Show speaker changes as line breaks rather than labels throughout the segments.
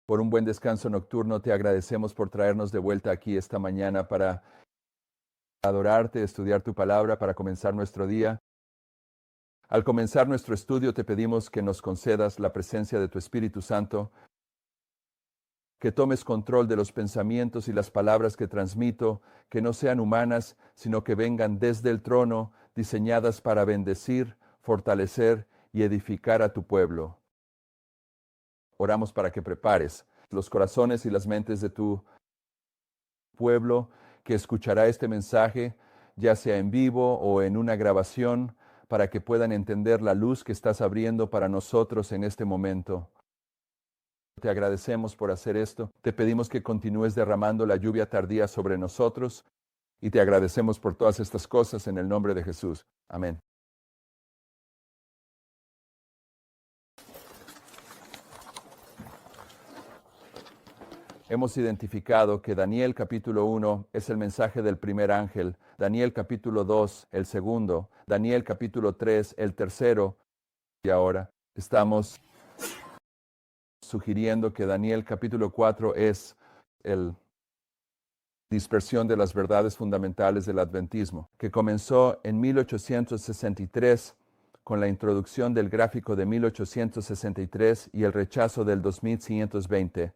por un buen descanso nocturno. Te agradecemos por traernos de vuelta aquí esta mañana para adorarte, estudiar tu palabra, para comenzar nuestro día. Al comenzar nuestro estudio te pedimos que nos concedas la presencia de tu Espíritu Santo, que tomes control de los pensamientos y las palabras que transmito, que no sean humanas, sino que vengan desde el trono, diseñadas para bendecir, fortalecer y edificar a tu pueblo. Oramos para que prepares los corazones y las mentes de tu pueblo que escuchará este mensaje, ya sea en vivo o en una grabación, para que puedan entender la luz que estás abriendo para nosotros en este momento. Te agradecemos por hacer esto. Te pedimos que continúes derramando la lluvia tardía sobre nosotros y te agradecemos por todas estas cosas en el nombre de Jesús. Amén. Hemos identificado que Daniel capítulo 1 es el mensaje del primer ángel, Daniel capítulo 2 el segundo, Daniel capítulo 3 el tercero, y ahora estamos sugiriendo que Daniel capítulo 4 es la dispersión de las verdades fundamentales del adventismo, que comenzó en 1863 con la introducción del gráfico de 1863 y el rechazo del 2520.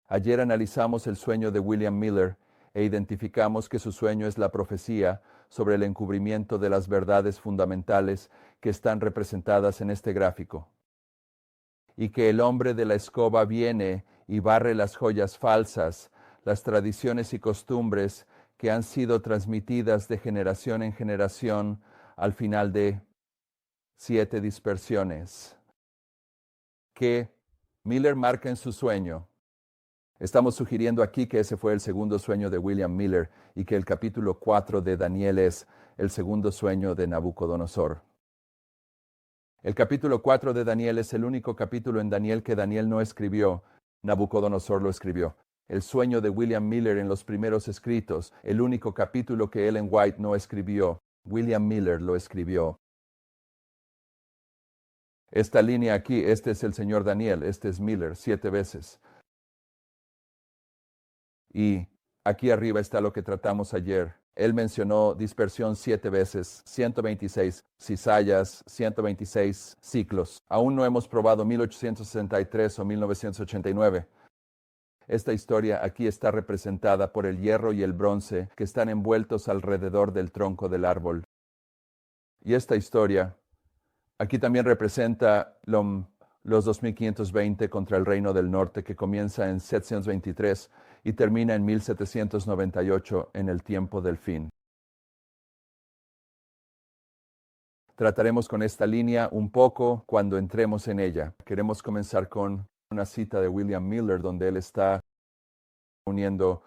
Ayer analizamos el sueño de William Miller e identificamos que su sueño es la profecía sobre el encubrimiento de las verdades fundamentales que están representadas en este gráfico, y que el hombre de la escoba viene y barre las joyas falsas, las tradiciones y costumbres que han sido transmitidas de generación en generación al final de 7 dispersiones, que Miller marca en su sueño. Estamos sugiriendo aquí que ese fue el segundo sueño de William Miller y que el capítulo 4 de Daniel es el segundo sueño de Nabucodonosor. El capítulo 4 de Daniel es el único capítulo en Daniel que Daniel no escribió, Nabucodonosor lo escribió. El sueño de William Miller en los primeros escritos, el único capítulo que Ellen White no escribió, William Miller lo escribió. Esta línea aquí, este es el señor Daniel, este es Miller, 7 veces. Y aquí arriba está lo que tratamos ayer. Él mencionó dispersión 7 veces, 126 cizallas, 126 ciclos. Aún no hemos probado 1863 o 1989. Esta historia aquí está representada por el hierro y el bronce que están envueltos alrededor del tronco del árbol. Y esta historia aquí también representa los 2520 contra el Reino del Norte, que comienza en 723 y termina en 1798 en el tiempo del fin. Trataremos con esta línea un poco cuando entremos en ella. Queremos comenzar con una cita de William Miller donde él está uniendo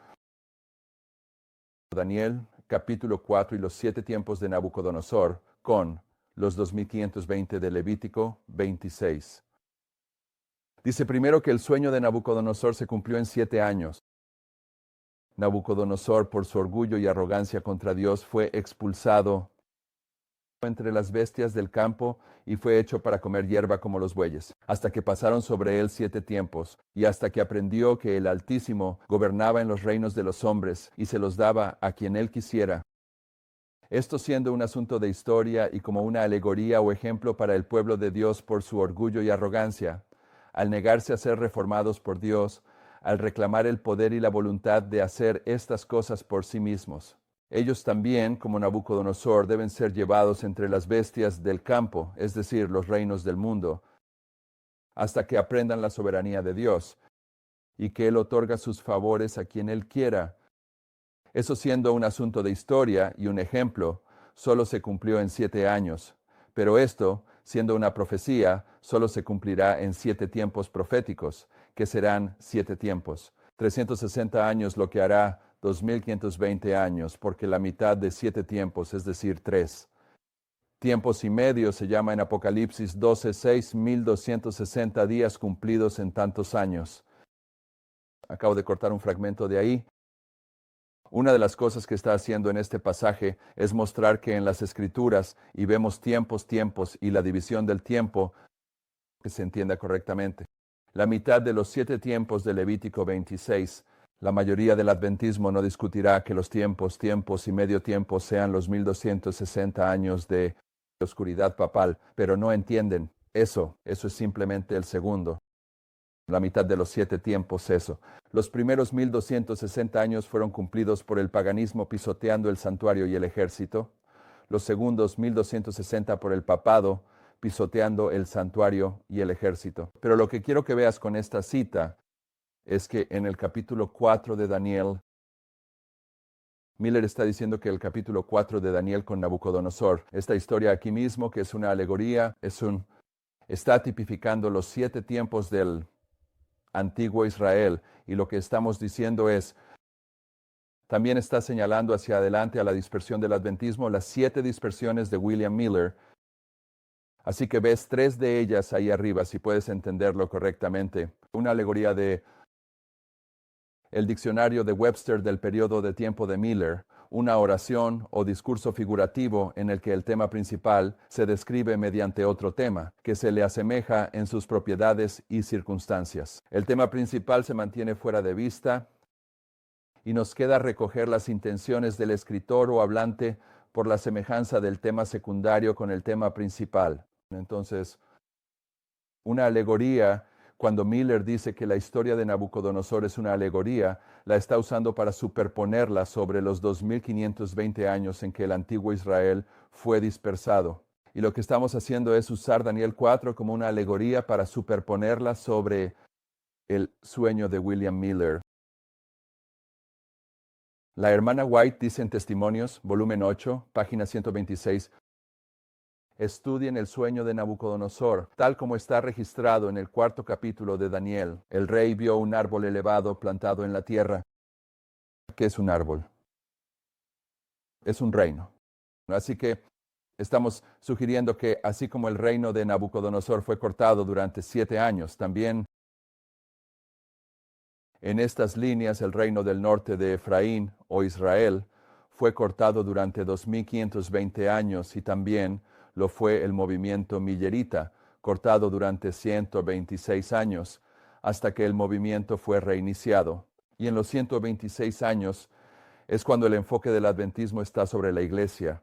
Daniel capítulo 4 y los 7 tiempos de Nabucodonosor con los 2520 de Levítico 26. Dice primero que el sueño de Nabucodonosor se cumplió en 7 años. Nabucodonosor, por su orgullo y arrogancia contra Dios, fue expulsado entre las bestias del campo y fue hecho para comer hierba como los bueyes, hasta que pasaron sobre él 7 tiempos, y hasta que aprendió que el Altísimo gobernaba en los reinos de los hombres y se los daba a quien él quisiera. Esto siendo un asunto de historia y como una alegoría o ejemplo para el pueblo de Dios por su orgullo y arrogancia, al negarse a ser reformados por Dios, al reclamar el poder y la voluntad de hacer estas cosas por sí mismos. Ellos también, como Nabucodonosor, deben ser llevados entre las bestias del campo, es decir, los reinos del mundo, hasta que aprendan la soberanía de Dios, y que Él otorga sus favores a quien Él quiera. Eso siendo un asunto de historia y un ejemplo, solo se cumplió en 7 años, pero esto, siendo una profecía, solo se cumplirá en 7 tiempos proféticos, que serán 7 tiempos. 360 años, lo que hará 2520 años, porque la mitad de 7 tiempos, es decir, 3 tiempos y medio, se llama en Apocalipsis 12:6, 1260 días cumplidos en tantos años. Acabo de cortar un fragmento de ahí. Una de las cosas que está haciendo en este pasaje es mostrar que en las Escrituras, y vemos tiempos y la división del tiempo, que se entienda correctamente. la mitad de los 7 tiempos de Levítico 26. La mayoría del adventismo no discutirá que los tiempos y medio tiempo sean los 1260 años de oscuridad papal, pero no entienden eso. Eso es simplemente el segundo. La mitad de los 7 tiempos, eso. Los primeros 1260 años fueron cumplidos por el paganismo pisoteando el santuario y el ejército. Los segundos 1260 por el papado pisoteando el santuario y el ejército. Pero lo que quiero que veas con esta cita es que en el capítulo 4 de Daniel, Miller está diciendo que el capítulo 4 de Daniel con Nabucodonosor, esta historia aquí mismo, que es una alegoría, está tipificando los 7 tiempos del antiguo Israel, y lo que estamos diciendo es, también está señalando hacia adelante a la dispersión del adventismo, las 7 dispersiones de William Miller. Así que ves 3 de ellas ahí arriba, si puedes entenderlo correctamente. Una alegoría de el diccionario de Webster del periodo de tiempo de Miller, una oración o discurso figurativo en el que el tema principal se describe mediante otro tema, que se le asemeja en sus propiedades y circunstancias. El tema principal se mantiene fuera de vista y nos queda recoger las intenciones del escritor o hablante por la semejanza del tema secundario con el tema principal. Entonces, una alegoría, cuando Miller dice que la historia de Nabucodonosor es una alegoría, la está usando para superponerla sobre los 2520 años en que el antiguo Israel fue dispersado. Y lo que estamos haciendo es usar Daniel 4 como una alegoría para superponerla sobre el sueño de William Miller. La hermana White dice en Testimonios, volumen 8, página 126, estudien el sueño de Nabucodonosor, tal como está registrado en el 4º capítulo de Daniel. El rey vio un árbol elevado plantado en la tierra. ¿Qué es un árbol? Es un reino. Así que estamos sugiriendo que así como el reino de Nabucodonosor fue cortado durante 7 años, también en estas líneas el reino del norte de Efraín o Israel fue cortado durante 2520 años y también lo fue el movimiento millerita, cortado durante 126 años, hasta que el movimiento fue reiniciado. Y en los 126 años es cuando el enfoque del adventismo está sobre la iglesia.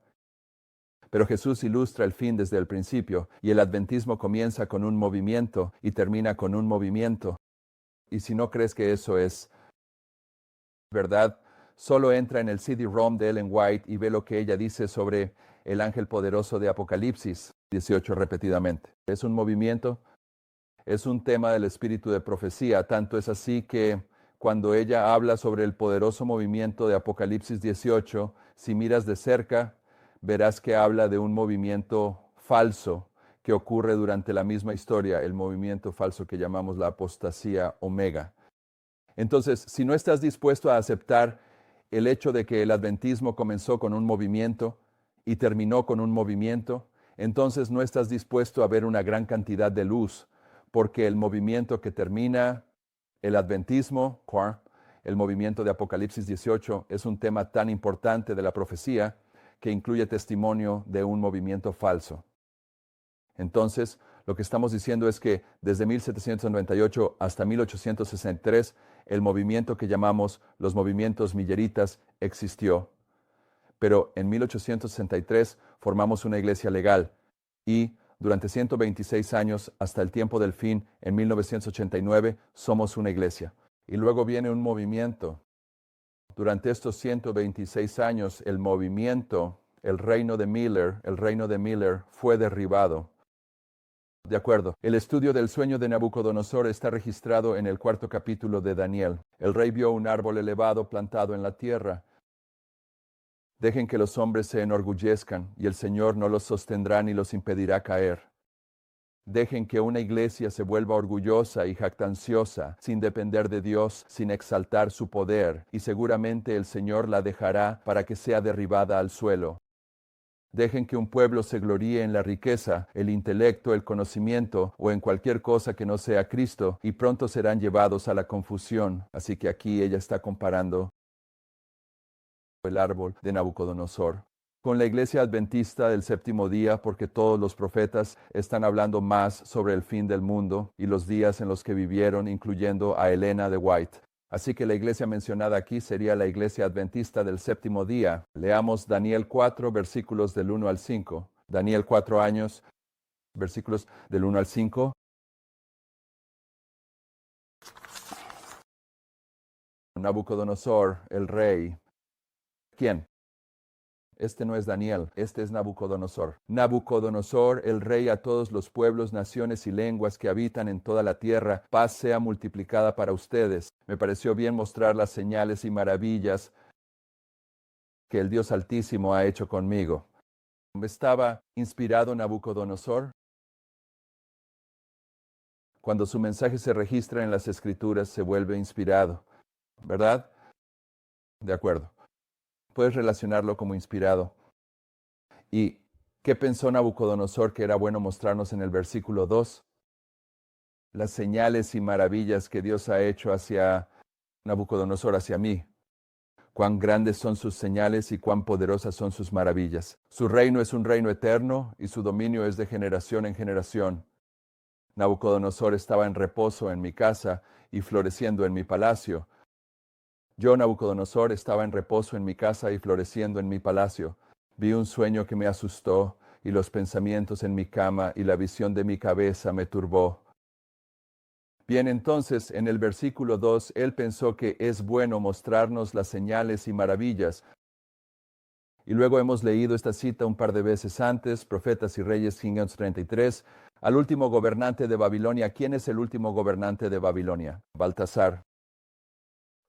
Pero Jesús ilustra el fin desde el principio, y el adventismo comienza con un movimiento y termina con un movimiento. Y si no crees que eso es verdad, solo entra en el CD-ROM de Ellen White y ve lo que ella dice sobre el ángel poderoso de Apocalipsis 18 repetidamente. Es un movimiento, es un tema del espíritu de profecía, tanto es así que cuando ella habla sobre el poderoso movimiento de Apocalipsis 18, si miras de cerca, verás que habla de un movimiento falso que ocurre durante la misma historia, el movimiento falso que llamamos la apostasía omega. Entonces, si no estás dispuesto a aceptar el hecho de que el adventismo comenzó con un movimiento y terminó con un movimiento, entonces no estás dispuesto a ver una gran cantidad de luz, porque el movimiento que termina el adventismo, el movimiento de Apocalipsis 18, es un tema tan importante de la profecía que incluye testimonio de un movimiento falso. Entonces, lo que estamos diciendo es que desde 1798 hasta 1863, el movimiento que llamamos los movimientos milleritas existió. Pero en 1863 formamos una iglesia legal y durante 126 años, hasta el tiempo del fin, en 1989, somos una iglesia. Y luego viene un movimiento. Durante estos 126 años, el movimiento, el reino de Miller fue derribado. De acuerdo. El estudio del sueño de Nabucodonosor está registrado en el 4º capítulo de Daniel. El rey vio un árbol elevado plantado en la tierra. Dejen que los hombres se enorgullezcan, y el Señor no los sostendrá ni los impedirá caer. Dejen que una iglesia se vuelva orgullosa y jactanciosa, sin depender de Dios, sin exaltar su poder, y seguramente el Señor la dejará para que sea derribada al suelo. Dejen que un pueblo se gloríe en la riqueza, el intelecto, el conocimiento o en cualquier cosa que no sea Cristo, y pronto serán llevados a la confusión. Así que aquí ella está comparando el árbol de Nabucodonosor. con la Iglesia Adventista del Séptimo Día, porque todos los profetas están hablando más sobre el fin del mundo y los días en los que vivieron, incluyendo a Elena de White. Así que la iglesia mencionada aquí sería la Iglesia Adventista del Séptimo Día. Leamos Daniel 4, versículos del 1 al 5. Daniel 4 años, versículos del 1 al 5. Nabucodonosor, el rey. ¿Quién? Este no es Daniel, este es Nabucodonosor. Nabucodonosor, el rey a todos los pueblos, naciones y lenguas que habitan en toda la tierra, paz sea multiplicada para ustedes. Me pareció bien mostrar las señales y maravillas que el Dios Altísimo ha hecho conmigo. ¿Estaba inspirado Nabucodonosor? Cuando su mensaje se registra en las Escrituras, se vuelve inspirado, ¿verdad? De acuerdo. Puedes relacionarlo como inspirado. ¿Y qué pensó Nabucodonosor que era bueno mostrarnos en el versículo 2? Las señales y maravillas que Dios ha hecho hacia Nabucodonosor, hacia mí. Cuán grandes son sus señales y cuán poderosas son sus maravillas. Su reino es un reino eterno y su dominio es de generación en generación. Nabucodonosor estaba en reposo en mi casa y floreciendo en mi palacio. Yo, Nabucodonosor, estaba en reposo en mi casa y floreciendo en mi palacio. Vi un sueño que me asustó, y los pensamientos en mi cama y la visión de mi cabeza me turbó. Bien, entonces, en el versículo 2, él pensó que es bueno mostrarnos las señales y maravillas. Y luego hemos leído esta cita un par de veces antes, Profetas y Reyes 533, al último gobernante de Babilonia. ¿Quién es el último gobernante de Babilonia? Baltasar.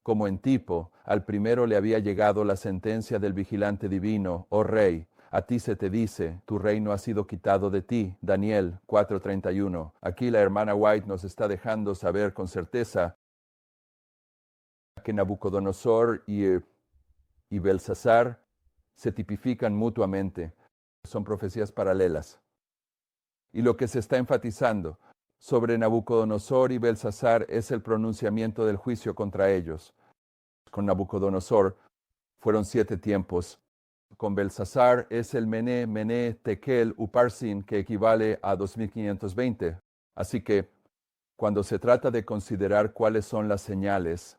Como en tipo, al primero le había llegado la sentencia del vigilante divino: oh rey, a ti se te dice, tu reino ha sido quitado de ti. Daniel 4:31. Aquí la hermana White nos está dejando saber con certeza que Nabucodonosor y Belsasar se tipifican mutuamente. Son profecías paralelas. Y lo que se está enfatizando sobre Nabucodonosor y Belsasar es el pronunciamiento del juicio contra ellos. Con Nabucodonosor fueron 7 tiempos. Con Belsasar es el Mené, Mené, Tekel, Uparsin, que equivale a 2520. Así que, cuando se trata de considerar cuáles son las señales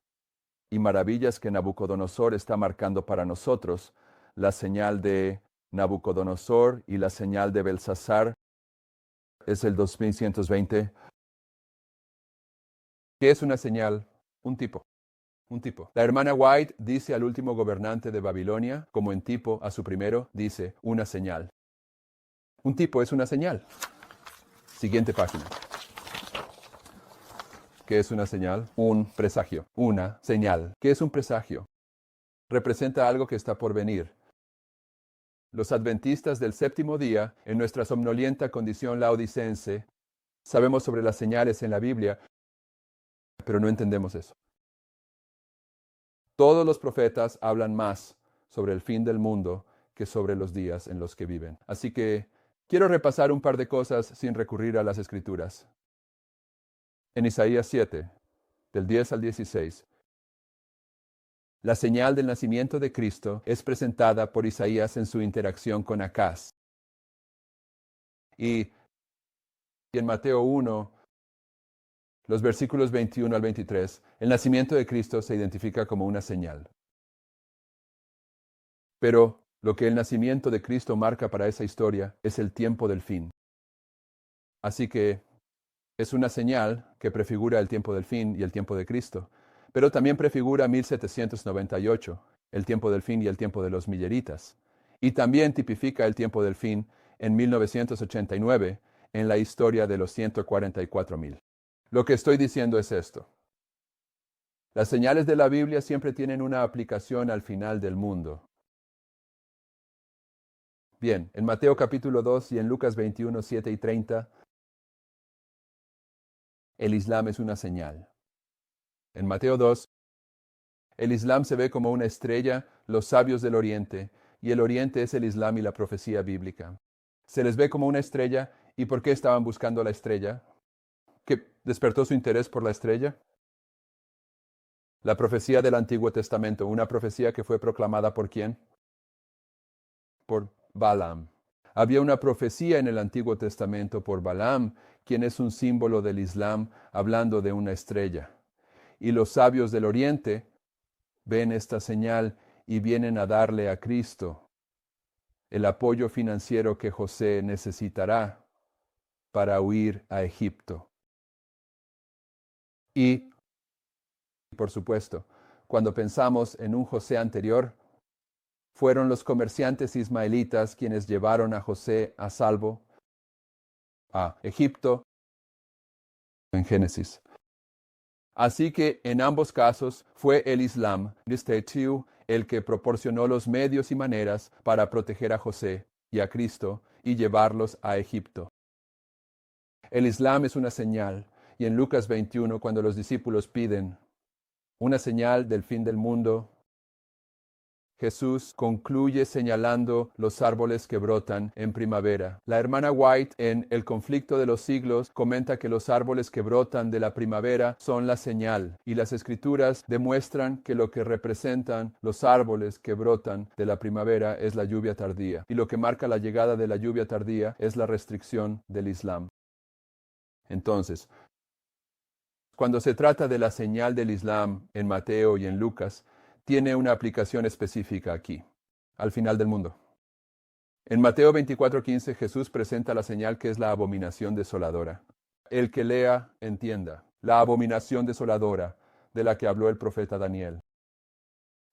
y maravillas que Nabucodonosor está marcando para nosotros, la señal de Nabucodonosor y la señal de Belsasar es el 2120. ¿Qué es una señal? Un tipo. Un tipo. La hermana White dice al último gobernante de Babilonia, como en tipo a su primero, dice una señal. Un tipo es una señal. Siguiente página. ¿Qué es una señal? Un presagio. Una señal. ¿Qué es un presagio? Representa algo que está por venir. Los adventistas del séptimo día, en nuestra somnolienta condición laodicense, sabemos sobre las señales en la Biblia, pero no entendemos eso. Todos los profetas hablan más sobre el fin del mundo que sobre los días en los que viven. Así que quiero repasar un par de cosas sin recurrir a las Escrituras. En Isaías 7, del 10 al 16, la señal del nacimiento de Cristo es presentada por Isaías en su interacción con Acaz. Y en Mateo 1, los versículos 21 al 23, el nacimiento de Cristo se identifica como una señal. Pero lo que el nacimiento de Cristo marca para esa historia es el tiempo del fin. Así que es una señal que prefigura el tiempo del fin y el tiempo de Cristo, pero también prefigura 1798, el tiempo del fin y el tiempo de los milleritas. Y también tipifica el tiempo del fin en 1989, en la historia de los 144,000. Lo que estoy diciendo es esto. Las señales de la Biblia siempre tienen una aplicación al final del mundo. Bien, en Mateo capítulo 2 y en Lucas 21, 7 y 30, el Islam es una señal. En Mateo 2, el Islam se ve como una estrella, los sabios del Oriente, y el Oriente es el Islam y la profecía bíblica. Se les ve como una estrella, ¿y por qué estaban buscando la estrella? ¿Qué despertó su interés por la estrella? La profecía del Antiguo Testamento, una profecía que fue proclamada ¿por quién? por Balaam. Había una profecía en el Antiguo Testamento por Balaam, quien es un símbolo del Islam, hablando de una estrella. Y los sabios del Oriente ven esta señal y vienen a darle a Cristo el apoyo financiero que José necesitará para huir a Egipto. Y, por supuesto, cuando pensamos en un José anterior, fueron los comerciantes ismaelitas quienes llevaron a José a salvo a Egipto en Génesis. Así que en ambos casos fue el Islam, el que proporcionó los medios y maneras para proteger a José y a Cristo y llevarlos a Egipto. El Islam es una señal, y en Lucas 21, cuando los discípulos piden una señal del fin del mundo, Jesús concluye señalando los árboles que brotan en primavera. La hermana White en El conflicto de los siglos comenta que los árboles que brotan de la primavera son la señal, y las escrituras demuestran que lo que representan los árboles que brotan de la primavera es la lluvia tardía, y lo que marca la llegada de la lluvia tardía es la restricción del Islam. Entonces, cuando se trata de la señal del Islam en Mateo y en Lucas, tiene una aplicación específica aquí, al final del mundo. En Mateo 24:15 Jesús presenta la señal que es la abominación desoladora. El que lea, entienda. La abominación desoladora de la que habló el profeta Daniel.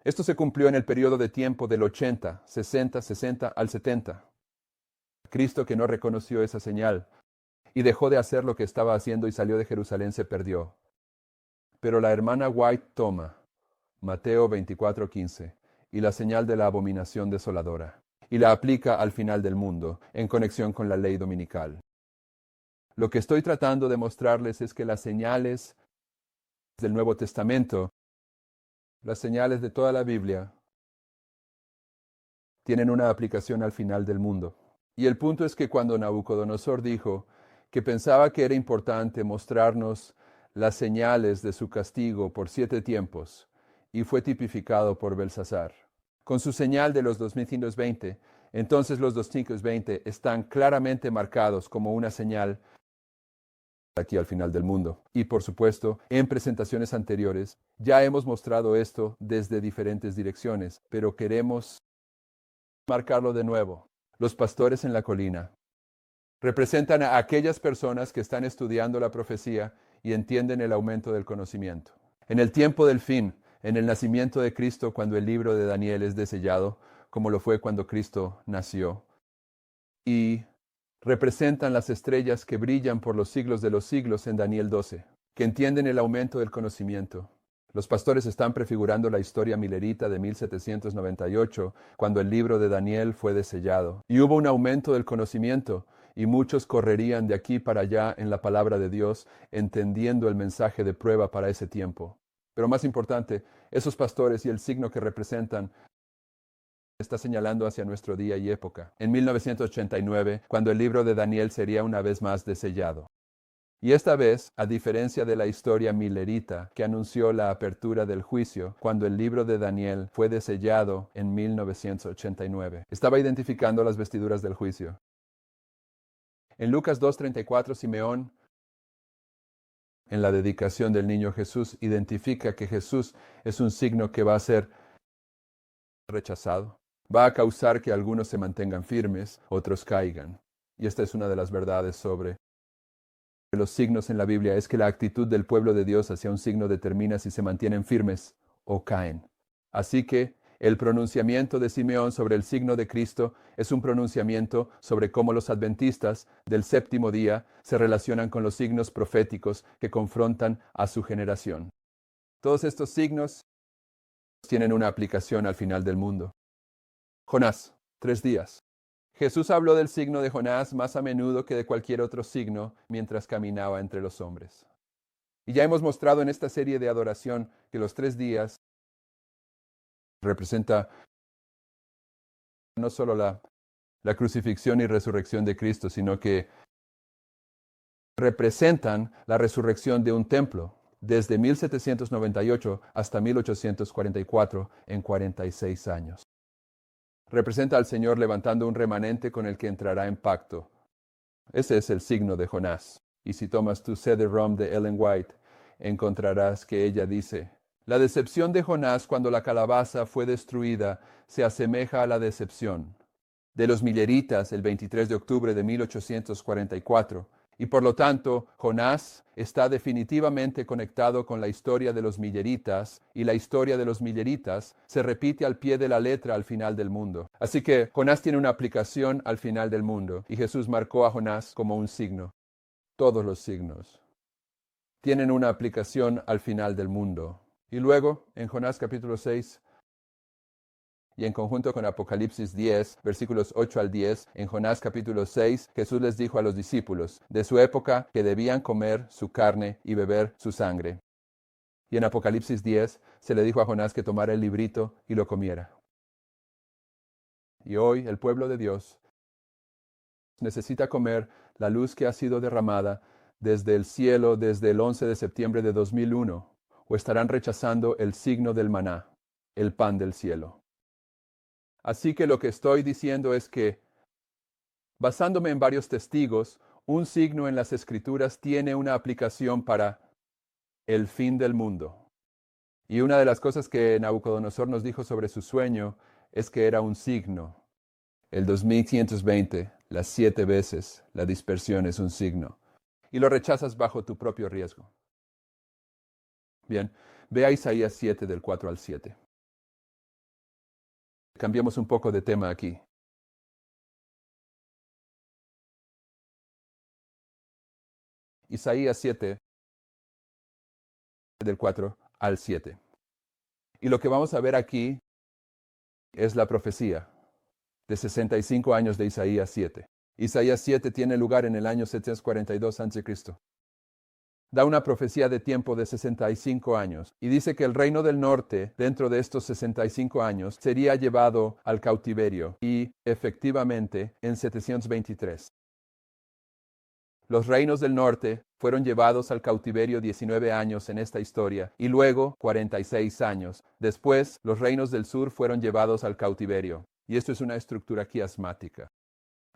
Esto se cumplió en el periodo de tiempo del 80, 60 al 70. Cristo, que no reconoció esa señal y dejó de hacer lo que estaba haciendo y salió de Jerusalén, se perdió. Pero la hermana White toma Mateo 24:15 y la señal de la abominación desoladora y la aplica al final del mundo en conexión con la ley dominical. Lo que estoy tratando de mostrarles es que las señales del Nuevo Testamento, las señales de toda la Biblia, tienen una aplicación al final del mundo. Y el punto es que cuando Nabucodonosor dijo que pensaba que era importante mostrarnos las señales de su castigo por 7 tiempos, y fue tipificado por Belsasar, con su señal de los 2520, entonces los 2520 están claramente marcados como una señal aquí al final del mundo. Y por supuesto, en presentaciones anteriores, ya hemos mostrado esto desde diferentes direcciones, pero queremos marcarlo de nuevo. Los pastores en la colina representan a aquellas personas que están estudiando la profecía y entienden el aumento del conocimiento. En el tiempo del fin, en el nacimiento de Cristo, cuando el libro de Daniel es desellado, como lo fue cuando Cristo nació, y representan las estrellas que brillan por los siglos de los siglos en Daniel 12, que entienden el aumento del conocimiento. Los pastores están prefigurando la historia milerita de 1798, cuando el libro de Daniel fue desellado. Y hubo un aumento del conocimiento, y muchos correrían de aquí para allá en la palabra de Dios, entendiendo el mensaje de prueba para ese tiempo. Pero más importante, esos pastores y el signo que representan está señalando hacia nuestro día y época. En 1989, cuando el libro de Daniel sería una vez más desellado. Y esta vez, a diferencia de la historia milerita que anunció la apertura del juicio, cuando el libro de Daniel fue desellado en 1989, estaba identificando las vestiduras del juicio. En Lucas 2:34, Simeón, en la dedicación del niño Jesús, identifica que Jesús es un signo que va a ser rechazado. Va a causar que algunos se mantengan firmes, otros caigan. Y esta es una de las verdades sobre los signos en la Biblia, es que la actitud del pueblo de Dios hacia un signo determina si se mantienen firmes o caen. Así que el pronunciamiento de Simeón sobre el signo de Cristo es un pronunciamiento sobre cómo los adventistas del séptimo día se relacionan con los signos proféticos que confrontan a su generación. Todos estos signos tienen una aplicación al final del mundo. Jonás, 3 días. Jesús habló del signo de Jonás más a menudo que de cualquier otro signo mientras caminaba entre los hombres. Y ya hemos mostrado en esta serie de adoración que los 3 días representa no solo la crucifixión y resurrección de Cristo, sino que representan la resurrección de un templo desde 1798 hasta 1844 en 46 años. representa al Señor levantando un remanente con el que entrará en pacto. Ese es el signo de Jonás. Y si tomas tu CD-ROM de Ellen White, encontrarás que ella dice: la decepción de Jonás cuando la calabaza fue destruida se asemeja a la decepción de los milleritas el 23 de octubre de 1844, y por lo tanto Jonás está definitivamente conectado con la historia de los milleritas, y la historia de los milleritas se repite al pie de la letra al final del mundo. Así que Jonás tiene una aplicación al final del mundo, y Jesús marcó a Jonás como un signo. Todos los signos tienen una aplicación al final del mundo. Y luego, en Jonás capítulo 6, y en conjunto con Apocalipsis 10, versículos 8 al 10, en Jonás capítulo 6, Jesús les dijo a los discípulos de su época que debían comer su carne y beber su sangre. Y en Apocalipsis 10 se le dijo a Jonás que tomara el librito y lo comiera. Y hoy el pueblo de Dios necesita comer la luz que ha sido derramada desde el cielo desde el 11 de septiembre de 2001, o estarán rechazando el signo del maná, el pan del cielo. Así que lo que estoy diciendo es que, basándome en varios testigos, un signo en las Escrituras tiene una aplicación para el fin del mundo. Y una de las cosas que Nabucodonosor nos dijo sobre su sueño es que era un signo. El 2520, las 7 veces, la dispersión es un signo. Y lo rechazas bajo tu propio riesgo. Bien, ve a Isaías 7 del 4 al 7. Cambiemos un poco de tema aquí. Isaías 7 del 4 al 7. Y lo que vamos a ver aquí es la profecía de 65 años de Isaías 7. Isaías 7 tiene lugar en el año 742 a.C. Da una profecía de tiempo de 65 años y dice que el reino del norte, dentro de estos 65 años, sería llevado al cautiverio y, efectivamente, en 723. Los reinos del norte fueron llevados al cautiverio 19 años en esta historia y luego 46 años. Después, los reinos del sur fueron llevados al cautiverio. Y esto es una estructura quiasmática.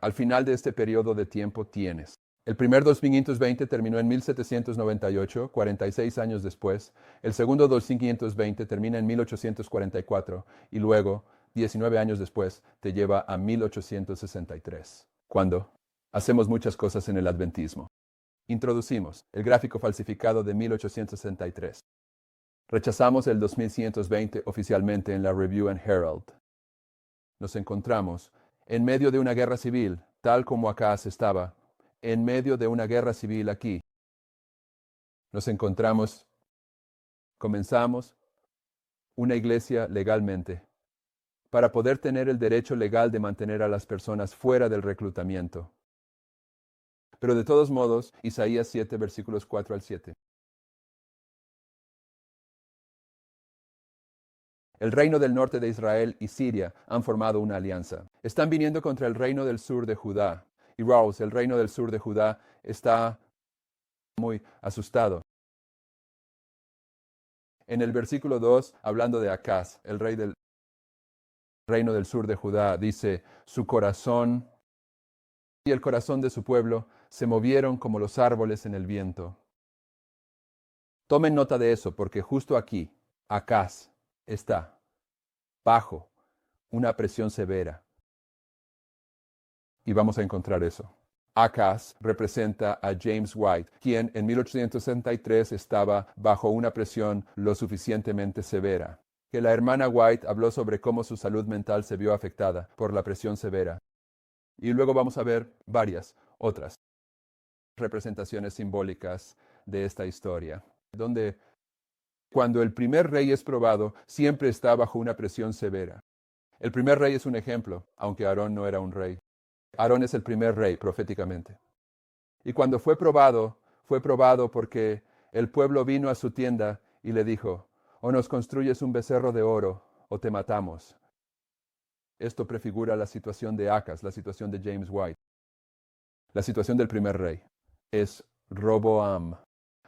Al final de este periodo de tiempo tienes: el primer 2520 terminó en 1798, 46 años después. El segundo 2520 termina en 1844 y luego, 19 años después, te lleva a 1863. ¿Cuándo? Hacemos muchas cosas en el adventismo. Introducimos el gráfico falsificado de 1863. Rechazamos el 2120 oficialmente en la Review and Herald. Nos encontramos en medio de una guerra civil, tal como Acaz estaba, en medio de una guerra civil aquí. Comenzamos una iglesia legalmente, para poder tener el derecho legal de mantener a las personas fuera del reclutamiento. Pero de todos modos, Isaías 7, versículos 4 al 7. El reino del norte de Israel y Siria han formado una alianza. Están viniendo contra el reino del sur de Judá. Y Raus, el reino del sur de Judá, está muy asustado. En el versículo 2, hablando de Acaz, el rey del reino del sur de Judá, dice: su corazón y el corazón de su pueblo se movieron como los árboles en el viento. Tomen nota de eso, porque justo aquí, Acaz está bajo una presión severa. Y vamos a encontrar eso. Acaz representa a James White, quien en 1863 estaba bajo una presión lo suficientemente severa, que la hermana White habló sobre cómo su salud mental se vio afectada por la presión severa. Y luego vamos a ver varias otras representaciones simbólicas de esta historia, donde cuando el primer rey es probado, siempre está bajo una presión severa. El primer rey es un ejemplo, aunque Aarón no era un rey. Aarón es el primer rey proféticamente. Y cuando fue probado porque el pueblo vino a su tienda y le dijo: o nos construyes un becerro de oro o te matamos. Esto prefigura la situación de Acaz, la situación de James White. La situación del primer rey es Roboam.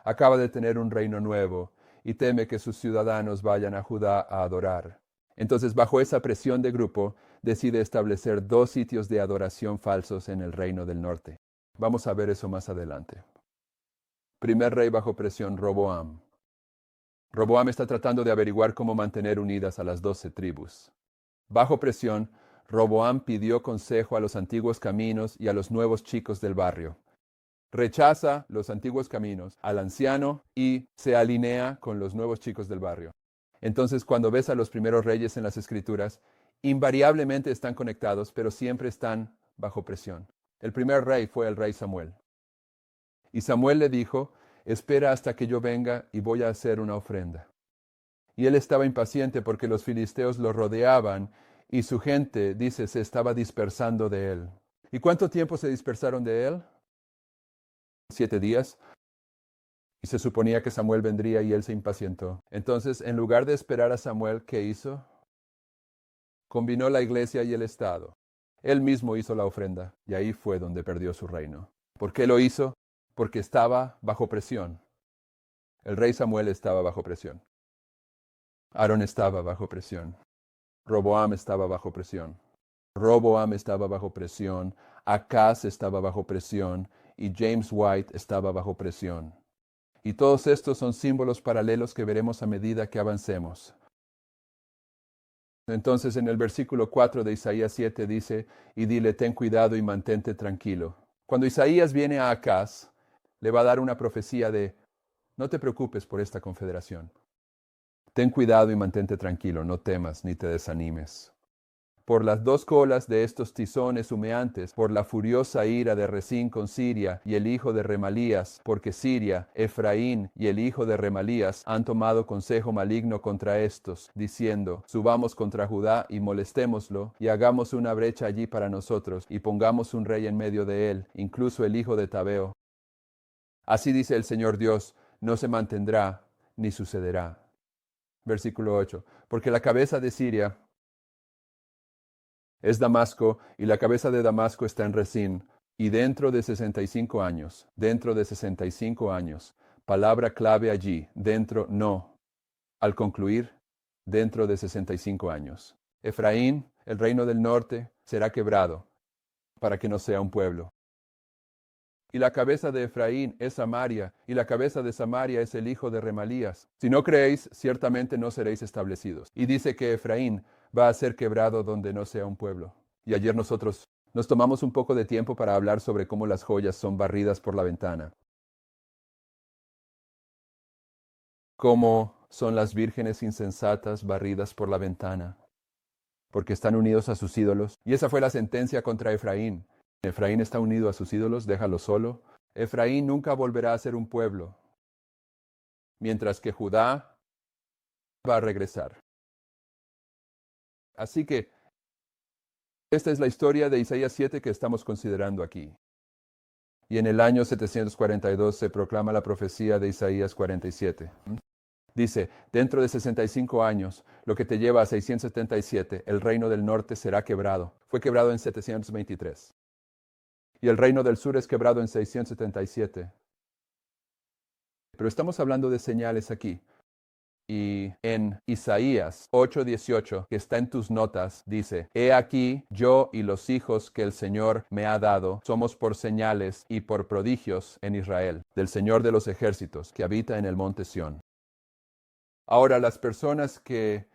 Acaba de tener un reino nuevo y teme que sus ciudadanos vayan a Judá a adorar. Entonces, bajo esa presión de grupo, decide establecer 2 sitios de adoración falsos en el reino del norte. Vamos a ver eso más adelante. Primer rey bajo presión, Roboam. Roboam está tratando de averiguar cómo mantener unidas a las 12 tribus. Bajo presión, Roboam pidió consejo a los antiguos caminos y a los nuevos chicos del barrio. Rechaza los antiguos caminos al anciano y se alinea con los nuevos chicos del barrio. Entonces, cuando ves a los primeros reyes en las Escrituras, invariablemente están conectados, pero siempre están bajo presión. El primer rey fue el rey Samuel. Y Samuel le dijo, espera hasta que yo venga y voy a hacer una ofrenda. Y él estaba impaciente porque los filisteos lo rodeaban y su gente, dice, se estaba dispersando de él. ¿Y cuánto tiempo se dispersaron de él? 7 días. Y se suponía que Samuel vendría y él se impacientó. Entonces, en lugar de esperar a Samuel, ¿qué hizo? Combinó la iglesia y el Estado. Él mismo hizo la ofrenda y ahí fue donde perdió su reino. ¿Por qué lo hizo? Porque estaba bajo presión. El rey Samuel estaba bajo presión. Aarón estaba bajo presión. Roboam estaba bajo presión. Roboam estaba bajo presión. Acaz estaba bajo presión. Y James White estaba bajo presión. Y todos estos son símbolos paralelos que veremos a medida que avancemos. Entonces en el versículo 4 de Isaías 7 dice, y dile, ten cuidado y mantente tranquilo. Cuando Isaías viene a Acaz, le va a dar una profecía de, no te preocupes por esta confederación. Ten cuidado y mantente tranquilo, no temas ni te desanimes. Por las 2 colas de estos tizones humeantes, por la furiosa ira de Rezín con Siria y el hijo de Remalías, porque Siria, Efraín y el hijo de Remalías han tomado consejo maligno contra estos, diciendo, subamos contra Judá y molestémoslo, y hagamos una brecha allí para nosotros, y pongamos un rey en medio de él, incluso el hijo de Tabeo. Así dice el Señor Dios, no se mantendrá, ni sucederá. Versículo 8, porque la cabeza de Siria es Damasco, y la cabeza de Damasco está en Rezín, y dentro de 65 años, palabra clave allí, dentro no, al concluir, dentro de 65 años. Efraín, el reino del norte, será quebrado, para que no sea un pueblo. Y la cabeza de Efraín es Samaria, y la cabeza de Samaria es el hijo de Remalías. Si no creéis, ciertamente no seréis establecidos. Y dice que Efraín va a ser quebrado donde no sea un pueblo. Y ayer nosotros nos tomamos un poco de tiempo para hablar sobre cómo las joyas son barridas por la ventana. Cómo son las vírgenes insensatas barridas por la ventana, porque están unidos a sus ídolos. Y esa fue la sentencia contra Efraín. Efraín está unido a sus ídolos, déjalo solo. Efraín nunca volverá a ser un pueblo, mientras que Judá va a regresar. Así que esta es la historia de Isaías 7 que estamos considerando aquí. Y en el año 742 se proclama la profecía de Isaías 47. Dice, dentro de 65 años, lo que te lleva a 677, el reino del norte será quebrado. Fue quebrado en 723. Y el reino del sur es quebrado en 677. Pero estamos hablando de señales aquí. Y en Isaías 8:18, que está en tus notas, dice, he aquí, yo y los hijos que el Señor me ha dado, somos por señales y por prodigios en Israel, del Señor de los ejércitos, que habita en el monte Sión. Ahora, las personas que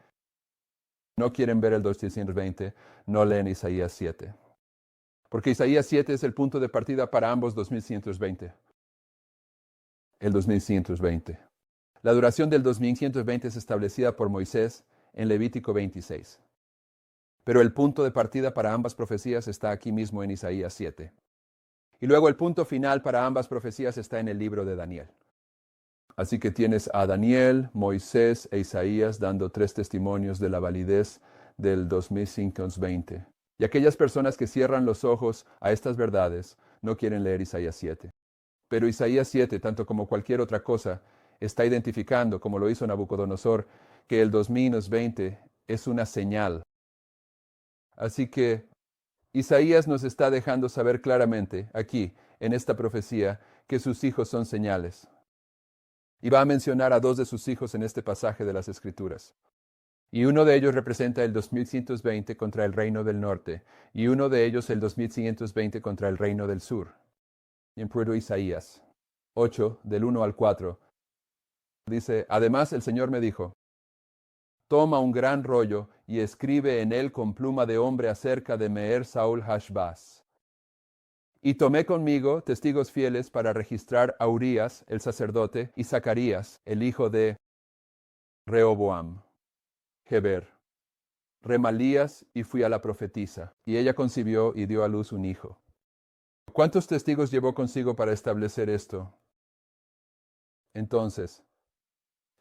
no quieren ver el 2120, no leen Isaías 7. Porque Isaías 7 es el punto de partida para ambos 2120. El 2120. La duración del 2120 es establecida por Moisés en Levítico 26. Pero el punto de partida para ambas profecías está aquí mismo en Isaías 7. Y luego el punto final para ambas profecías está en el libro de Daniel. Así que tienes a Daniel, Moisés e Isaías dando 3 testimonios de la validez del 2120. Y aquellas personas que cierran los ojos a estas verdades no quieren leer Isaías 7. Pero Isaías 7, tanto como cualquier otra cosa, está identificando, como lo hizo Nabucodonosor, que el 2020 es una señal. Así que Isaías nos está dejando saber claramente, aquí, en esta profecía, que sus hijos son señales. Y va a mencionar a 2 de sus hijos en este pasaje de las Escrituras. Y uno de ellos representa el 2120 contra el reino del norte, y uno de ellos el 2520 contra el reino del sur. Y en puro Isaías 8, del 1 al 4, dice, además el Señor me dijo, toma un gran rollo y escribe en él con pluma de hombre acerca de Meher Saúl Hashbaz. Y tomé conmigo testigos fieles para registrar a Urías, el sacerdote, y Zacarías, el hijo de Rehoboam, Heber, Remalías, y fui a la profetisa, y ella concibió y dio a luz un hijo. ¿Cuántos testigos llevó consigo para establecer esto? Entonces,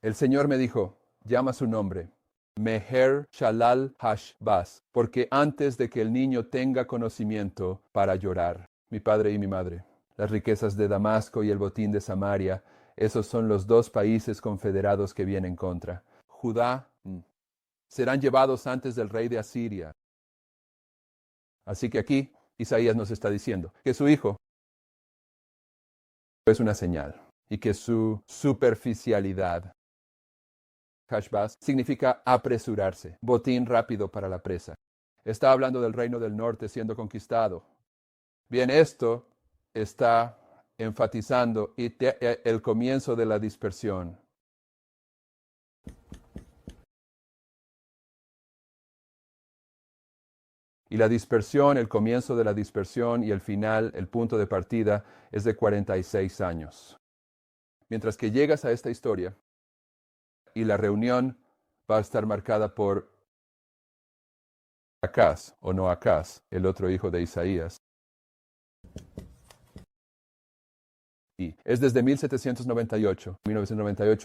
el Señor me dijo, llama su nombre, Meher Shalal Hashbaz, porque antes de que el niño tenga conocimiento para llorar, mi padre y mi madre, las riquezas de Damasco y el botín de Samaria, esos son los dos países confederados que vienen contra. Judá serán llevados antes del rey de Asiria. Así que aquí Isaías nos está diciendo que su hijo es una señal y que su superficialidad, Hashbaz, significa apresurarse, botín rápido para la presa. Está hablando del reino del norte siendo conquistado. Bien, esto está enfatizando el comienzo de la dispersión. Y la dispersión, el comienzo de la dispersión y el final, el punto de partida, es de 46 años. Mientras que llegas a esta historia, y la reunión va a estar marcada por Acaz, o no Acaz, el otro hijo de Isaías. Y es desde 1998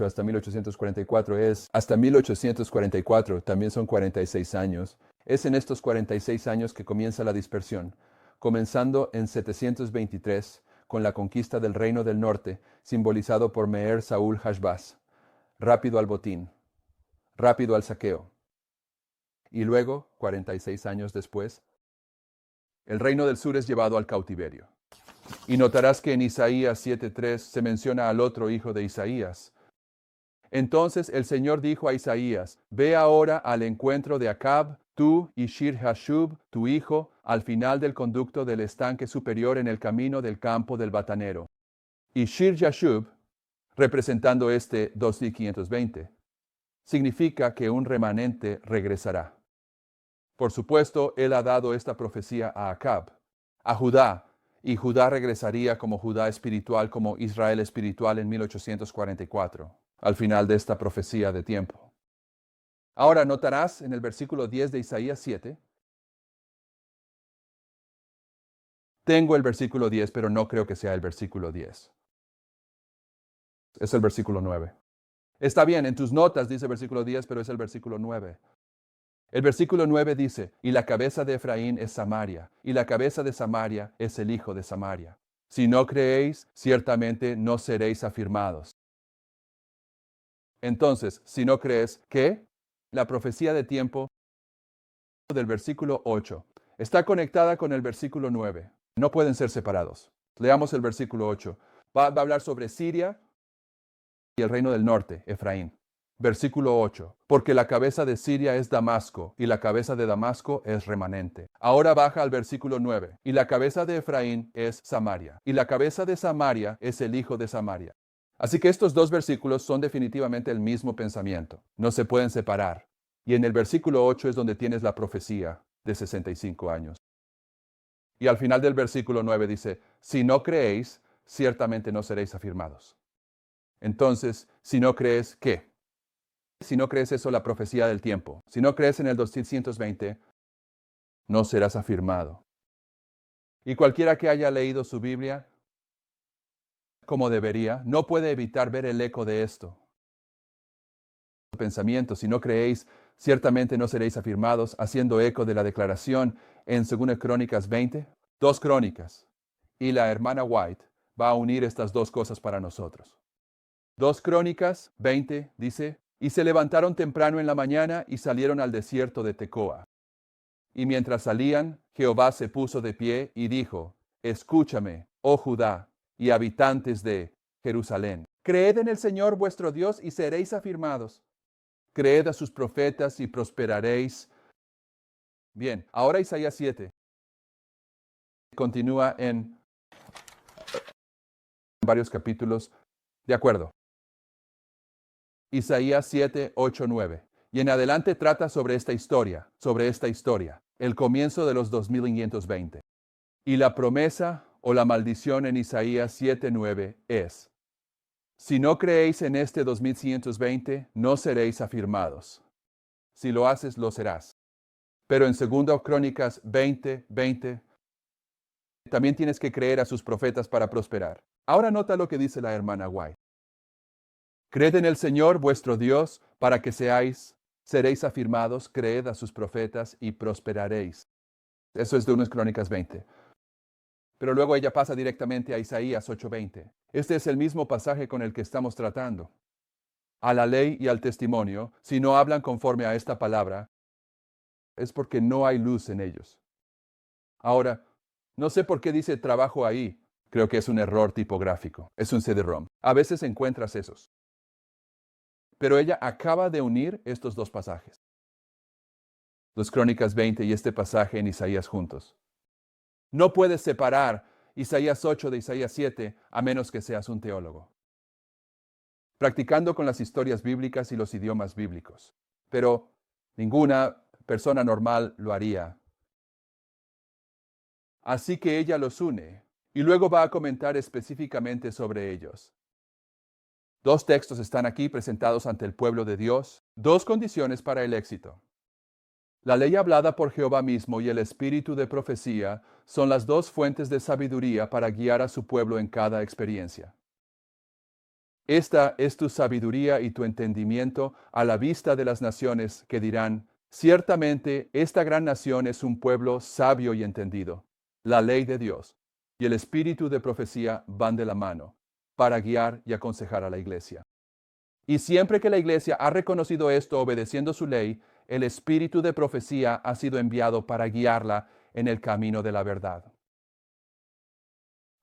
hasta 1844, es hasta 1844, también son 46 años. Es en estos 46 años que comienza la dispersión, comenzando en 723 con la conquista del reino del norte, simbolizado por Meher Saúl Hashbaz. Rápido al botín, rápido al saqueo. Y luego, 46 años después, el reino del sur es llevado al cautiverio. Y notarás que en Isaías 7:3 se menciona al otro hijo de Isaías. Entonces el Señor dijo a Isaías, ve ahora al encuentro de Acab, tú y Shir-Hashub, tu hijo, al final del conducto del estanque superior en el camino del campo del batanero. Y Shir-Hashub, representando este 2520, significa que un remanente regresará. Por supuesto, él ha dado esta profecía a Acab, a Judá, y Judá regresaría como Judá espiritual, como Israel espiritual en 1844, al final de esta profecía de tiempo. Ahora notarás en el versículo 10 de Isaías 7, tengo el versículo 10, pero no creo que sea el versículo 10. Es el versículo 9. Está bien, en tus notas dice versículo 10, pero es el versículo 9. El versículo 9 dice, y la cabeza de Efraín es Samaria, y la cabeza de Samaria es el hijo de Samaria. Si no creéis, ciertamente no seréis afirmados. Entonces, si no crees, ¿qué? La profecía de tiempo del versículo 8 está conectada con el versículo 9. No pueden ser separados. Leamos el versículo 8. Va a hablar sobre Siria y el reino del norte, Efraín. Versículo 8. Porque la cabeza de Siria es Damasco, y la cabeza de Damasco es remanente. Ahora baja al versículo 9. Y la cabeza de Efraín es Samaria, y la cabeza de Samaria es el hijo de Samaria. Así que estos dos versículos son definitivamente el mismo pensamiento. No se pueden separar. Y en el versículo 8 es donde tienes la profecía de 65 años. Y al final del versículo 9 dice, si no creéis, ciertamente no seréis afirmados. Entonces, si no crees, ¿qué? Si no crees eso, la profecía del tiempo. Si no crees en el 2120, no serás afirmado. Y cualquiera que haya leído su Biblia, como debería, no puede evitar ver el eco de esto. Pensamiento, si no creéis, ciertamente no seréis afirmados, haciendo eco de la declaración en 2 Crónicas 20, 2 Crónicas. Y la hermana White va a unir estas dos cosas para nosotros. 2 Crónicas 20 dice, y se levantaron temprano en la mañana y salieron al desierto de Tecoa. Y mientras salían, Jehová se puso de pie y dijo, escúchame, oh Judá, y habitantes de Jerusalén. Creed en el Señor vuestro Dios y seréis afirmados. creed a sus profetas y prosperaréis. Bien, ahora Isaías 7 continúa en varios capítulos. De acuerdo. Isaías 7, 8, 9. Y en adelante trata sobre esta historia, el comienzo de los 2520. Y la promesa o la maldición en Isaías 7, 9 es: si no creéis en este 2120, no seréis afirmados. Si lo haces, lo serás. Pero en 2 Crónicas 20, 20, también tienes que creer a sus profetas para prosperar. Ahora nota lo que dice la hermana White. Creed en el Señor vuestro Dios para que seréis afirmados, creed a sus profetas y prosperaréis. Eso es de 1 Crónicas 20. Pero luego ella pasa directamente a Isaías 8:20. Este es el mismo pasaje con el que estamos tratando. A la ley y al testimonio, si no hablan conforme a esta palabra, es porque no hay luz en ellos. Ahora, no sé por qué dice trabajo ahí. Creo que es un error tipográfico. Es un CD-ROM. A veces encuentras esos. Pero ella acaba de unir estos dos pasajes. 2 Crónicas 20 y este pasaje en Isaías juntos. No puedes separar Isaías 8 de Isaías 7 a menos que seas un teólogo, practicando con las historias bíblicas y los idiomas bíblicos. Pero ninguna persona normal lo haría. Así que ella los une y luego va a comentar específicamente sobre ellos. Dos textos están aquí presentados ante el pueblo de Dios, dos condiciones para el éxito. La ley hablada por Jehová mismo y el espíritu de profecía son las dos fuentes de sabiduría para guiar a su pueblo en cada experiencia. Esta es tu sabiduría y tu entendimiento a la vista de las naciones que dirán: ciertamente esta gran nación es un pueblo sabio y entendido. La ley de Dios y el espíritu de profecía van de la mano para guiar y aconsejar a la iglesia. Y siempre que la iglesia ha reconocido esto obedeciendo su ley, el espíritu de profecía ha sido enviado para guiarla en el camino de la verdad.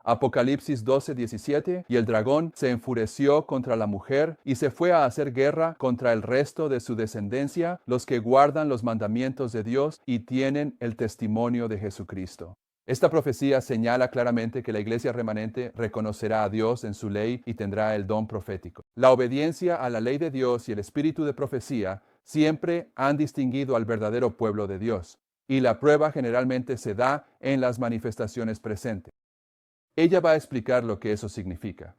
Apocalipsis 12, 17. Y el dragón se enfureció contra la mujer y se fue a hacer guerra contra el resto de su descendencia, los que guardan los mandamientos de Dios y tienen el testimonio de Jesucristo. Esta profecía señala claramente que la iglesia remanente reconocerá a Dios en su ley y tendrá el don profético. La obediencia a la ley de Dios y el espíritu de profecía siempre han distinguido al verdadero pueblo de Dios, y la prueba generalmente se da en las manifestaciones presentes. Ella va a explicar lo que eso significa.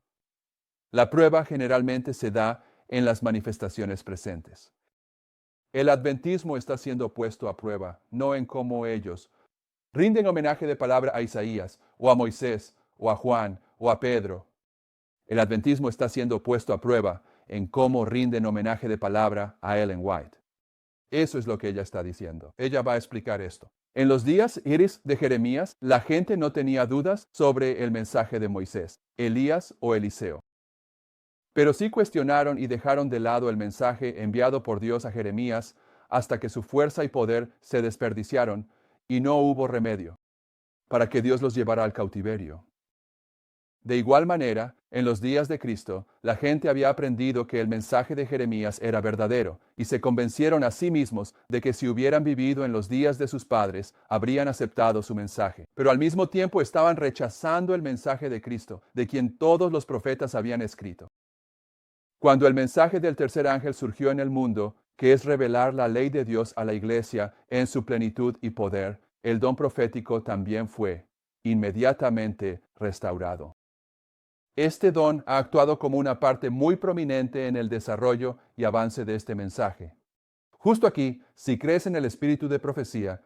La prueba generalmente se da en las manifestaciones presentes. El adventismo está siendo puesto a prueba, no en cómo ellos rinden homenaje de palabra a Isaías, o a Moisés, o a Juan, o a Pedro. El adventismo está siendo puesto a prueba en cómo rinden homenaje de palabra a Ellen White. Eso es lo que ella está diciendo. Ella va a explicar esto. En los días iris de Jeremías, la gente no tenía dudas sobre el mensaje de Moisés, Elías o Eliseo. Pero sí cuestionaron y dejaron de lado el mensaje enviado por Dios a Jeremías hasta que su fuerza y poder se desperdiciaron y no hubo remedio para que Dios los llevara al cautiverio. De igual manera, en los días de Cristo, la gente había aprendido que el mensaje de Jeremías era verdadero, y se convencieron a sí mismos de que si hubieran vivido en los días de sus padres, habrían aceptado su mensaje. Pero al mismo tiempo estaban rechazando el mensaje de Cristo, de quien todos los profetas habían escrito. Cuando el mensaje del tercer ángel surgió en el mundo, que es revelar la ley de Dios a la iglesia en su plenitud y poder, el don profético también fue inmediatamente restaurado. Este don ha actuado como una parte muy prominente en el desarrollo y avance de este mensaje. Justo aquí, si crees en el espíritu de profecía,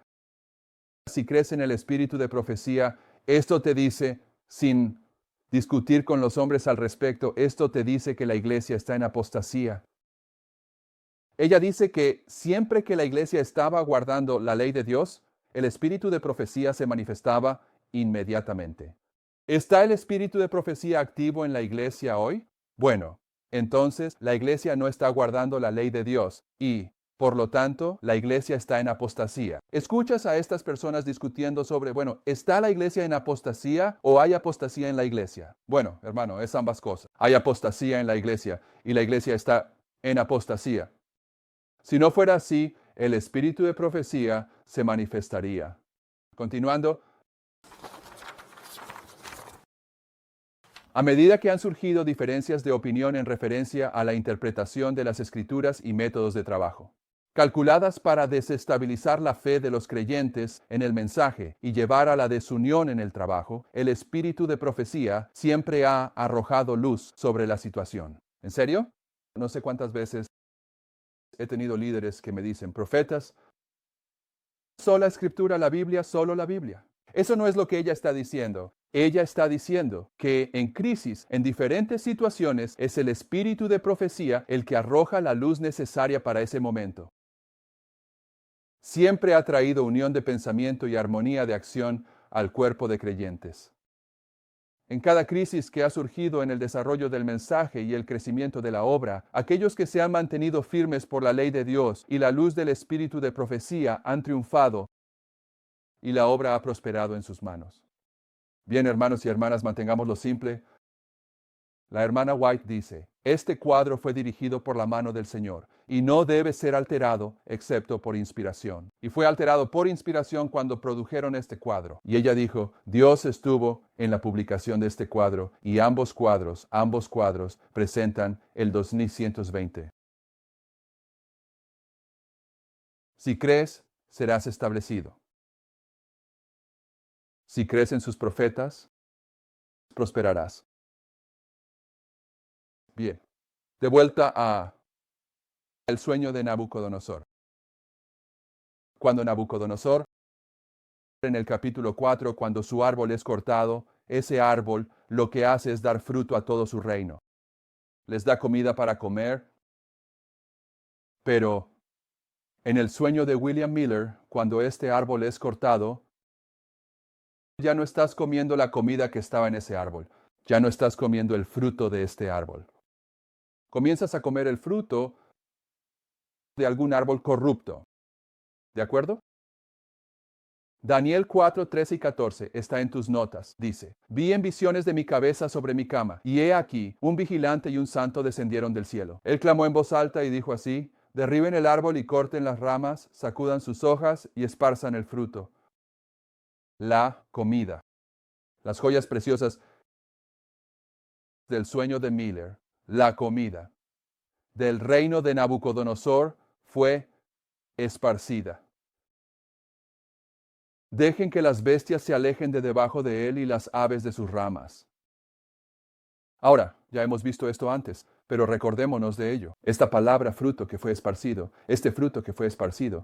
esto te dice, sin discutir con los hombres al respecto, esto te dice que la iglesia está en apostasía. Ella dice que siempre que la iglesia estaba guardando la ley de Dios, el espíritu de profecía se manifestaba inmediatamente. ¿Está el espíritu de profecía activo en la iglesia hoy? Bueno, entonces la iglesia no está guardando la ley de Dios y, por lo tanto, la iglesia está en apostasía. Escuchas a estas personas discutiendo sobre, ¿está la iglesia en apostasía o hay apostasía en la iglesia? Bueno, hermano, es ambas cosas. Hay apostasía en la iglesia y la iglesia está en apostasía. Si no fuera así, el espíritu de profecía se manifestaría. Continuando, a medida que han surgido diferencias de opinión en referencia a la interpretación de las Escrituras y métodos de trabajo, calculadas para desestabilizar la fe de los creyentes en el mensaje y llevar a la desunión en el trabajo, el espíritu de profecía siempre ha arrojado luz sobre la situación. ¿En serio? No sé cuántas veces he tenido líderes que me dicen, profetas, sola escritura, la Biblia, solo la Biblia. Eso no es lo que ella está diciendo. Ella está diciendo que en crisis, en diferentes situaciones, es el espíritu de profecía el que arroja la luz necesaria para ese momento. Siempre ha traído unión de pensamiento y armonía de acción al cuerpo de creyentes. En cada crisis que ha surgido en el desarrollo del mensaje y el crecimiento de la obra, aquellos que se han mantenido firmes por la ley de Dios y la luz del espíritu de profecía han triunfado y la obra ha prosperado en sus manos. Bien, hermanos y hermanas, mantengámoslo simple. La hermana White dice, este cuadro fue dirigido por la mano del Señor y no debe ser alterado excepto por inspiración. Y fue alterado por inspiración cuando produjeron este cuadro. Y ella dijo, Dios estuvo en la publicación de este cuadro y ambos cuadros presentan el 2120. Si crees, serás establecido. Si crees en sus profetas, prosperarás. Bien, de vuelta a el sueño de Nabucodonosor. Cuando Nabucodonosor, en el capítulo 4, cuando su árbol es cortado, ese árbol lo que hace es dar fruto a todo su reino. Les da comida para comer, pero en el sueño de William Miller, cuando este árbol es cortado, ya no estás comiendo la comida que estaba en ese árbol, ya no estás comiendo el fruto de este árbol. Comienzas a comer el fruto de algún árbol corrupto. ¿De acuerdo? Daniel 4, 13 y 14 está en tus notas. Dice, vi en visiones de mi cabeza sobre mi cama, y he aquí, un vigilante y un santo descendieron del cielo. Él clamó en voz alta y dijo así, derriben el árbol y corten las ramas, sacudan sus hojas y esparzan el fruto. La comida. Las joyas preciosas del sueño de Miller, la comida del reino de Nabucodonosor fue esparcida. Dejen que las bestias se alejen de debajo de él y las aves de sus ramas. Ahora, ya hemos visto esto antes, pero recordémonos de ello. Esta palabra fruto que fue esparcido, este fruto que fue esparcido,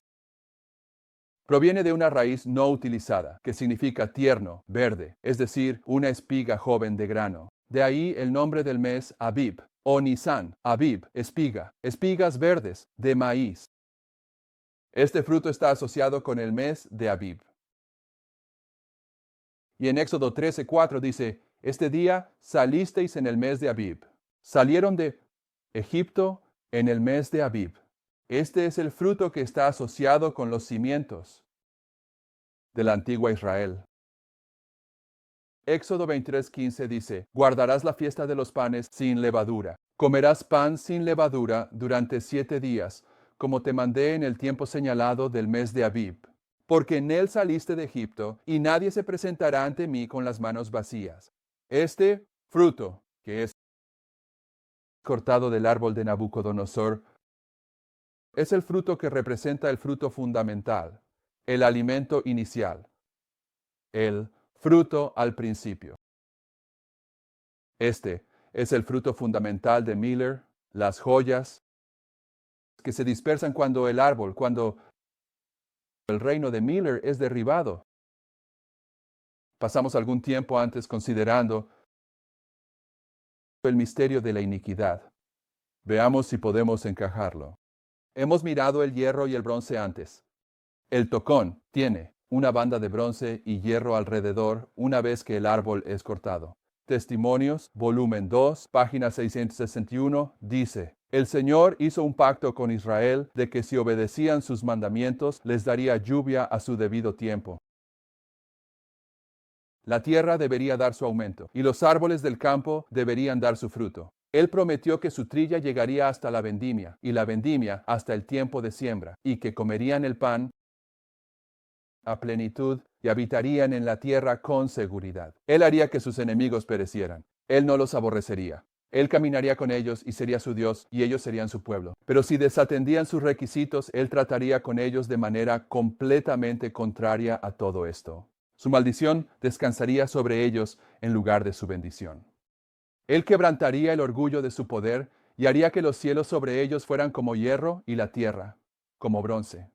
proviene de una raíz no utilizada, que significa tierno, verde, es decir, una espiga joven de grano. De ahí el nombre del mes Abib, o Nisan, Abib, espiga, espigas verdes, de maíz. Este fruto está asociado con el mes de Abib. Y en Éxodo 13:4 dice, este día salisteis en el mes de Abib. Salieron de Egipto en el mes de Abib. Este es el fruto que está asociado con los cimientos de la antigua Israel. Éxodo 23:15 dice, guardarás la fiesta de los panes sin levadura. Comerás pan sin levadura durante 7 días, como te mandé en el tiempo señalado del mes de Abib. Porque en él saliste de Egipto, y nadie se presentará ante mí con las manos vacías. Este fruto, que es cortado del árbol de Nabucodonosor, es el fruto que representa el fruto fundamental, el alimento inicial, el fruto al principio. Este es el fruto fundamental de Miller, las joyas que se dispersan cuando el reino de Miller es derribado. Pasamos algún tiempo antes considerando el misterio de la iniquidad. Veamos si podemos encajarlo. Hemos mirado el hierro y el bronce antes. El tocón tiene una banda de bronce y hierro alrededor una vez que el árbol es cortado. Testimonios, volumen 2, página 661, dice, el Señor hizo un pacto con Israel de que si obedecían sus mandamientos, les daría lluvia a su debido tiempo. La tierra debería dar su aumento, y los árboles del campo deberían dar su fruto. Él prometió que su trilla llegaría hasta la vendimia, y la vendimia hasta el tiempo de siembra, y que comerían el pan a plenitud y habitarían en la tierra con seguridad. Él haría que sus enemigos perecieran. Él no los aborrecería. Él caminaría con ellos y sería su Dios, y ellos serían su pueblo. Pero si desatendían sus requisitos, Él trataría con ellos de manera completamente contraria a todo esto. Su maldición descansaría sobre ellos en lugar de su bendición. Él quebrantaría el orgullo de su poder y haría que los cielos sobre ellos fueran como hierro y la tierra como bronce.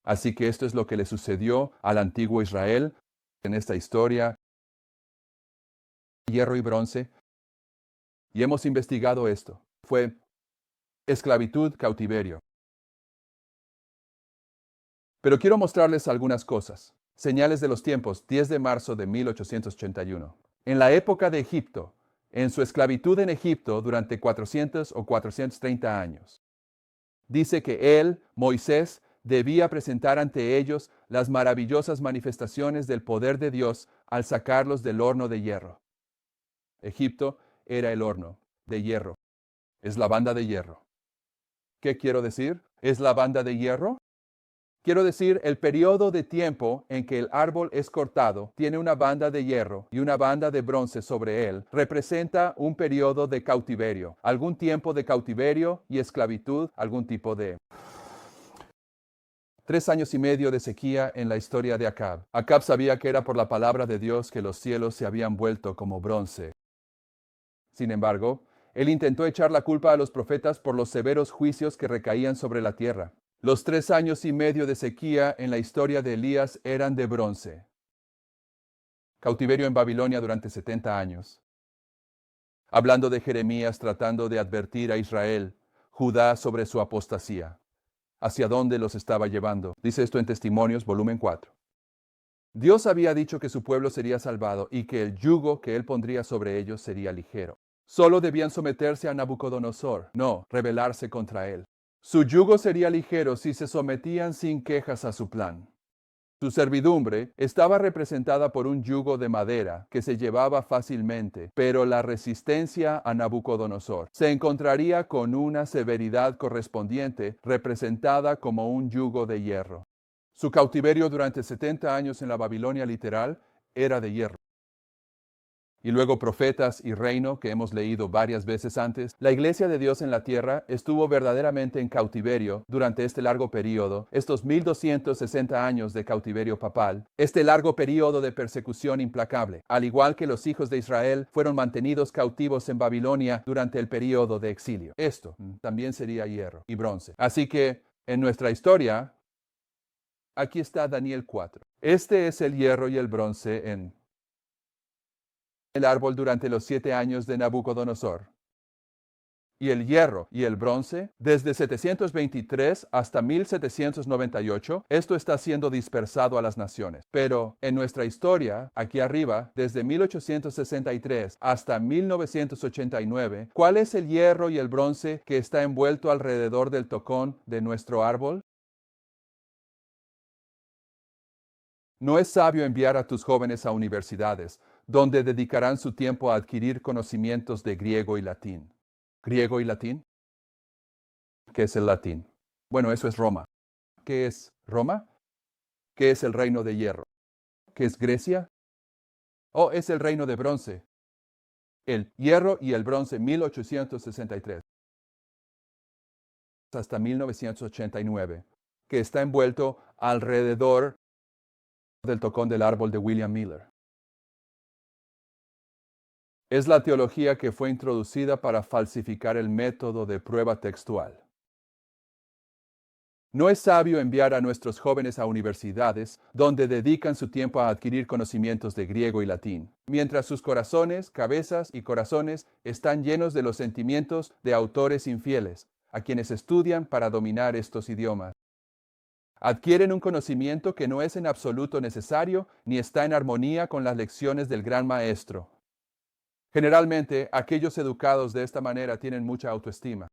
Así que esto es lo que le sucedió al antiguo Israel en esta historia, hierro y bronce. Y hemos investigado esto. Fue esclavitud, cautiverio. Pero quiero mostrarles algunas cosas. Señales de los tiempos, 10 de marzo de 1881. En la época de Egipto, en su esclavitud en Egipto durante 400 o 430 años. Dice que él, Moisés, debía presentar ante ellos las maravillosas manifestaciones del poder de Dios al sacarlos del horno de hierro. Egipto era el horno de hierro. Es la banda de hierro. ¿Qué quiero decir? ¿Es la banda de hierro? Quiero decir, el periodo de tiempo en que el árbol es cortado tiene una banda de hierro y una banda de bronce sobre él. Representa un periodo de cautiverio, algún tiempo de cautiverio y esclavitud, algún tipo de 3 años y medio de sequía en la historia de Acab. Acab sabía que era por la palabra de Dios que los cielos se habían vuelto como bronce. Sin embargo, él intentó echar la culpa a los profetas por los severos juicios que recaían sobre la tierra. Los 3 años y medio de sequía en la historia de Elías eran de bronce. Cautiverio en Babilonia durante 70 años. Hablando de Jeremías tratando de advertir a Israel, Judá sobre su apostasía. Hacia dónde los estaba llevando. Dice esto en Testimonios, volumen 4. Dios había dicho que su pueblo sería salvado y que el yugo que él pondría sobre ellos sería ligero. Solo debían someterse a Nabucodonosor, no rebelarse contra él. Su yugo sería ligero si se sometían sin quejas a su plan. Su servidumbre estaba representada por un yugo de madera que se llevaba fácilmente, pero la resistencia a Nabucodonosor se encontraría con una severidad correspondiente representada como un yugo de hierro. Su cautiverio durante 70 años en la Babilonia literal era de hierro. Y luego Profetas y Reino, que hemos leído varias veces antes. La iglesia de Dios en la tierra estuvo verdaderamente en cautiverio durante este largo periodo, estos 1260 años de cautiverio papal, este largo periodo de persecución implacable, al igual que los hijos de Israel fueron mantenidos cautivos en Babilonia durante el periodo de exilio. Esto también sería hierro y bronce. Así que en nuestra historia, aquí está Daniel 4. Este es el hierro y el bronce en el árbol durante los 7 años de Nabucodonosor. Y el hierro y el bronce, desde 723 hasta 1798, esto está siendo dispersado a las naciones. Pero en nuestra historia, aquí arriba, desde 1863 hasta 1989, ¿cuál es el hierro y el bronce que está envuelto alrededor del tocón de nuestro árbol? No es sabio enviar a tus jóvenes a universidades, donde dedicarán su tiempo a adquirir conocimientos de griego y latín. ¿Griego y latín? ¿Qué es el latín? Bueno, eso es Roma. ¿Qué es Roma? ¿Qué es el reino de hierro? ¿Qué es Grecia? Oh, es el reino de bronce. El hierro y el bronce 1863 hasta 1989, que está envuelto alrededor del tocón del árbol de William Miller. Es la teología que fue introducida para falsificar el método de prueba textual. No es sabio enviar a nuestros jóvenes a universidades donde dedican su tiempo a adquirir conocimientos de griego y latín, mientras sus corazones, cabezas y corazones están llenos de los sentimientos de autores infieles, a quienes estudian para dominar estos idiomas. Adquieren un conocimiento que no es en absoluto necesario ni está en armonía con las lecciones del gran maestro. Generalmente, aquellos educados de esta manera tienen mucha autoestima.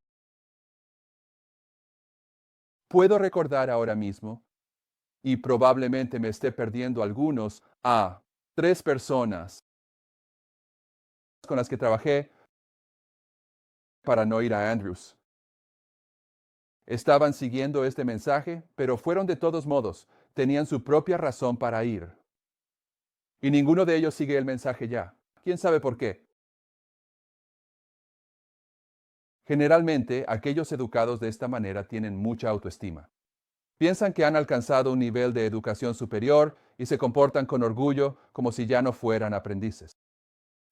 Puedo recordar ahora mismo, y probablemente me esté perdiendo algunos, a 3 personas con las que trabajé para no ir a Andrews. Estaban siguiendo este mensaje, pero fueron de todos modos. Tenían su propia razón para ir. Y ninguno de ellos sigue el mensaje ya. ¿Quién sabe por qué? Generalmente, aquellos educados de esta manera tienen mucha autoestima. Piensan que han alcanzado un nivel de educación superior y se comportan con orgullo como si ya no fueran aprendices.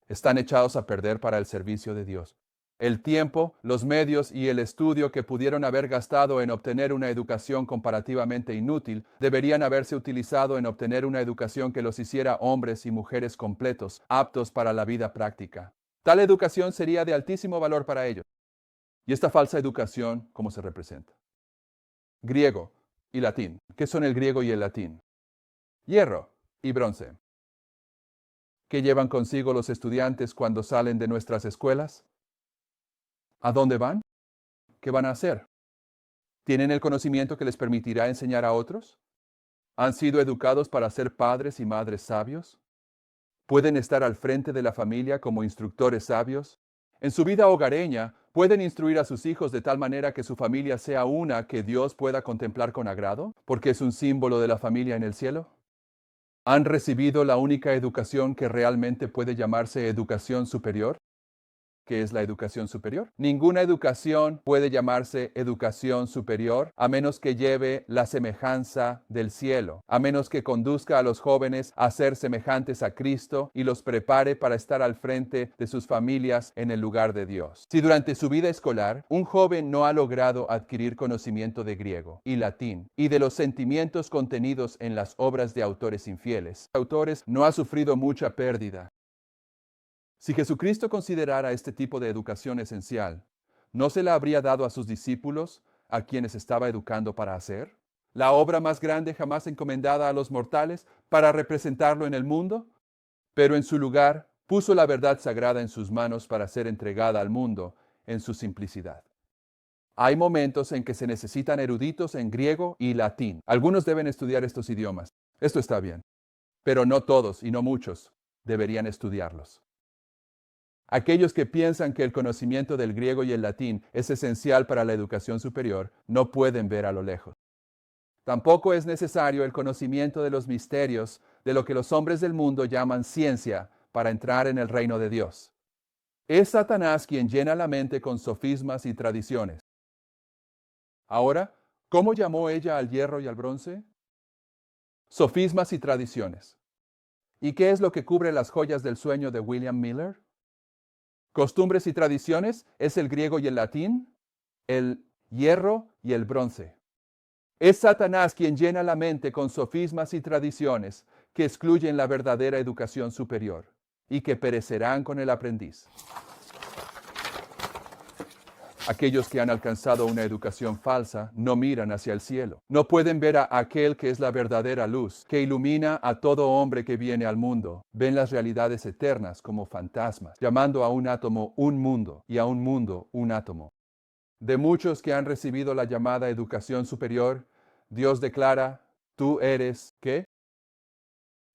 Están echados a perder para el servicio de Dios. El tiempo, los medios y el estudio que pudieron haber gastado en obtener una educación comparativamente inútil deberían haberse utilizado en obtener una educación que los hiciera hombres y mujeres completos, aptos para la vida práctica. Tal educación sería de altísimo valor para ellos. ¿Y esta falsa educación cómo se representa? Griego y latín. ¿Qué son el griego y el latín? Hierro y bronce. ¿Qué llevan consigo los estudiantes cuando salen de nuestras escuelas? ¿A dónde van? ¿Qué van a hacer? ¿Tienen el conocimiento que les permitirá enseñar a otros? ¿Han sido educados para ser padres y madres sabios? ¿Pueden estar al frente de la familia como instructores sabios? En su vida hogareña, ¿pueden instruir a sus hijos de tal manera que su familia sea una que Dios pueda contemplar con agrado, porque es un símbolo de la familia en el cielo? ¿Han recibido la única educación que realmente puede llamarse educación superior? ¿Qué es la educación superior? Ninguna educación puede llamarse educación superior a menos que lleve la semejanza del cielo, a menos que conduzca a los jóvenes a ser semejantes a Cristo y los prepare para estar al frente de sus familias en el lugar de Dios. Si durante su vida escolar un joven no ha logrado adquirir conocimiento de griego y latín y de los sentimientos contenidos en las obras de autores infieles, no ha sufrido mucha pérdida. Si Jesucristo considerara este tipo de educación esencial, ¿no se la habría dado a sus discípulos, a quienes estaba educando para hacer? ¿La obra más grande jamás encomendada a los mortales para representarlo en el mundo? Pero en su lugar, puso la verdad sagrada en sus manos para ser entregada al mundo en su simplicidad. Hay momentos en que se necesitan eruditos en griego y latín. Algunos deben estudiar estos idiomas. Esto está bien. Pero no todos y no muchos deberían estudiarlos. Aquellos que piensan que el conocimiento del griego y el latín es esencial para la educación superior no pueden ver a lo lejos. Tampoco es necesario el conocimiento de los misterios de lo que los hombres del mundo llaman ciencia para entrar en el reino de Dios. Es Satanás quien llena la mente con sofismas y tradiciones. Ahora, ¿cómo llamó ella al hierro y al bronce? Sofismas y tradiciones. ¿Y qué es lo que cubre las joyas del sueño de William Miller? Costumbres y tradiciones es el griego y el latín, el hierro y el bronce. Es Satanás quien llena la mente con sofismas y tradiciones que excluyen la verdadera educación superior y que perecerán con el aprendiz. Aquellos que han alcanzado una educación falsa no miran hacia el cielo. No pueden ver a aquel que es la verdadera luz, que ilumina a todo hombre que viene al mundo. Ven las realidades eternas como fantasmas, llamando a un átomo un mundo y a un mundo un átomo. De muchos que han recibido la llamada educación superior, Dios declara, tú eres, ¿qué?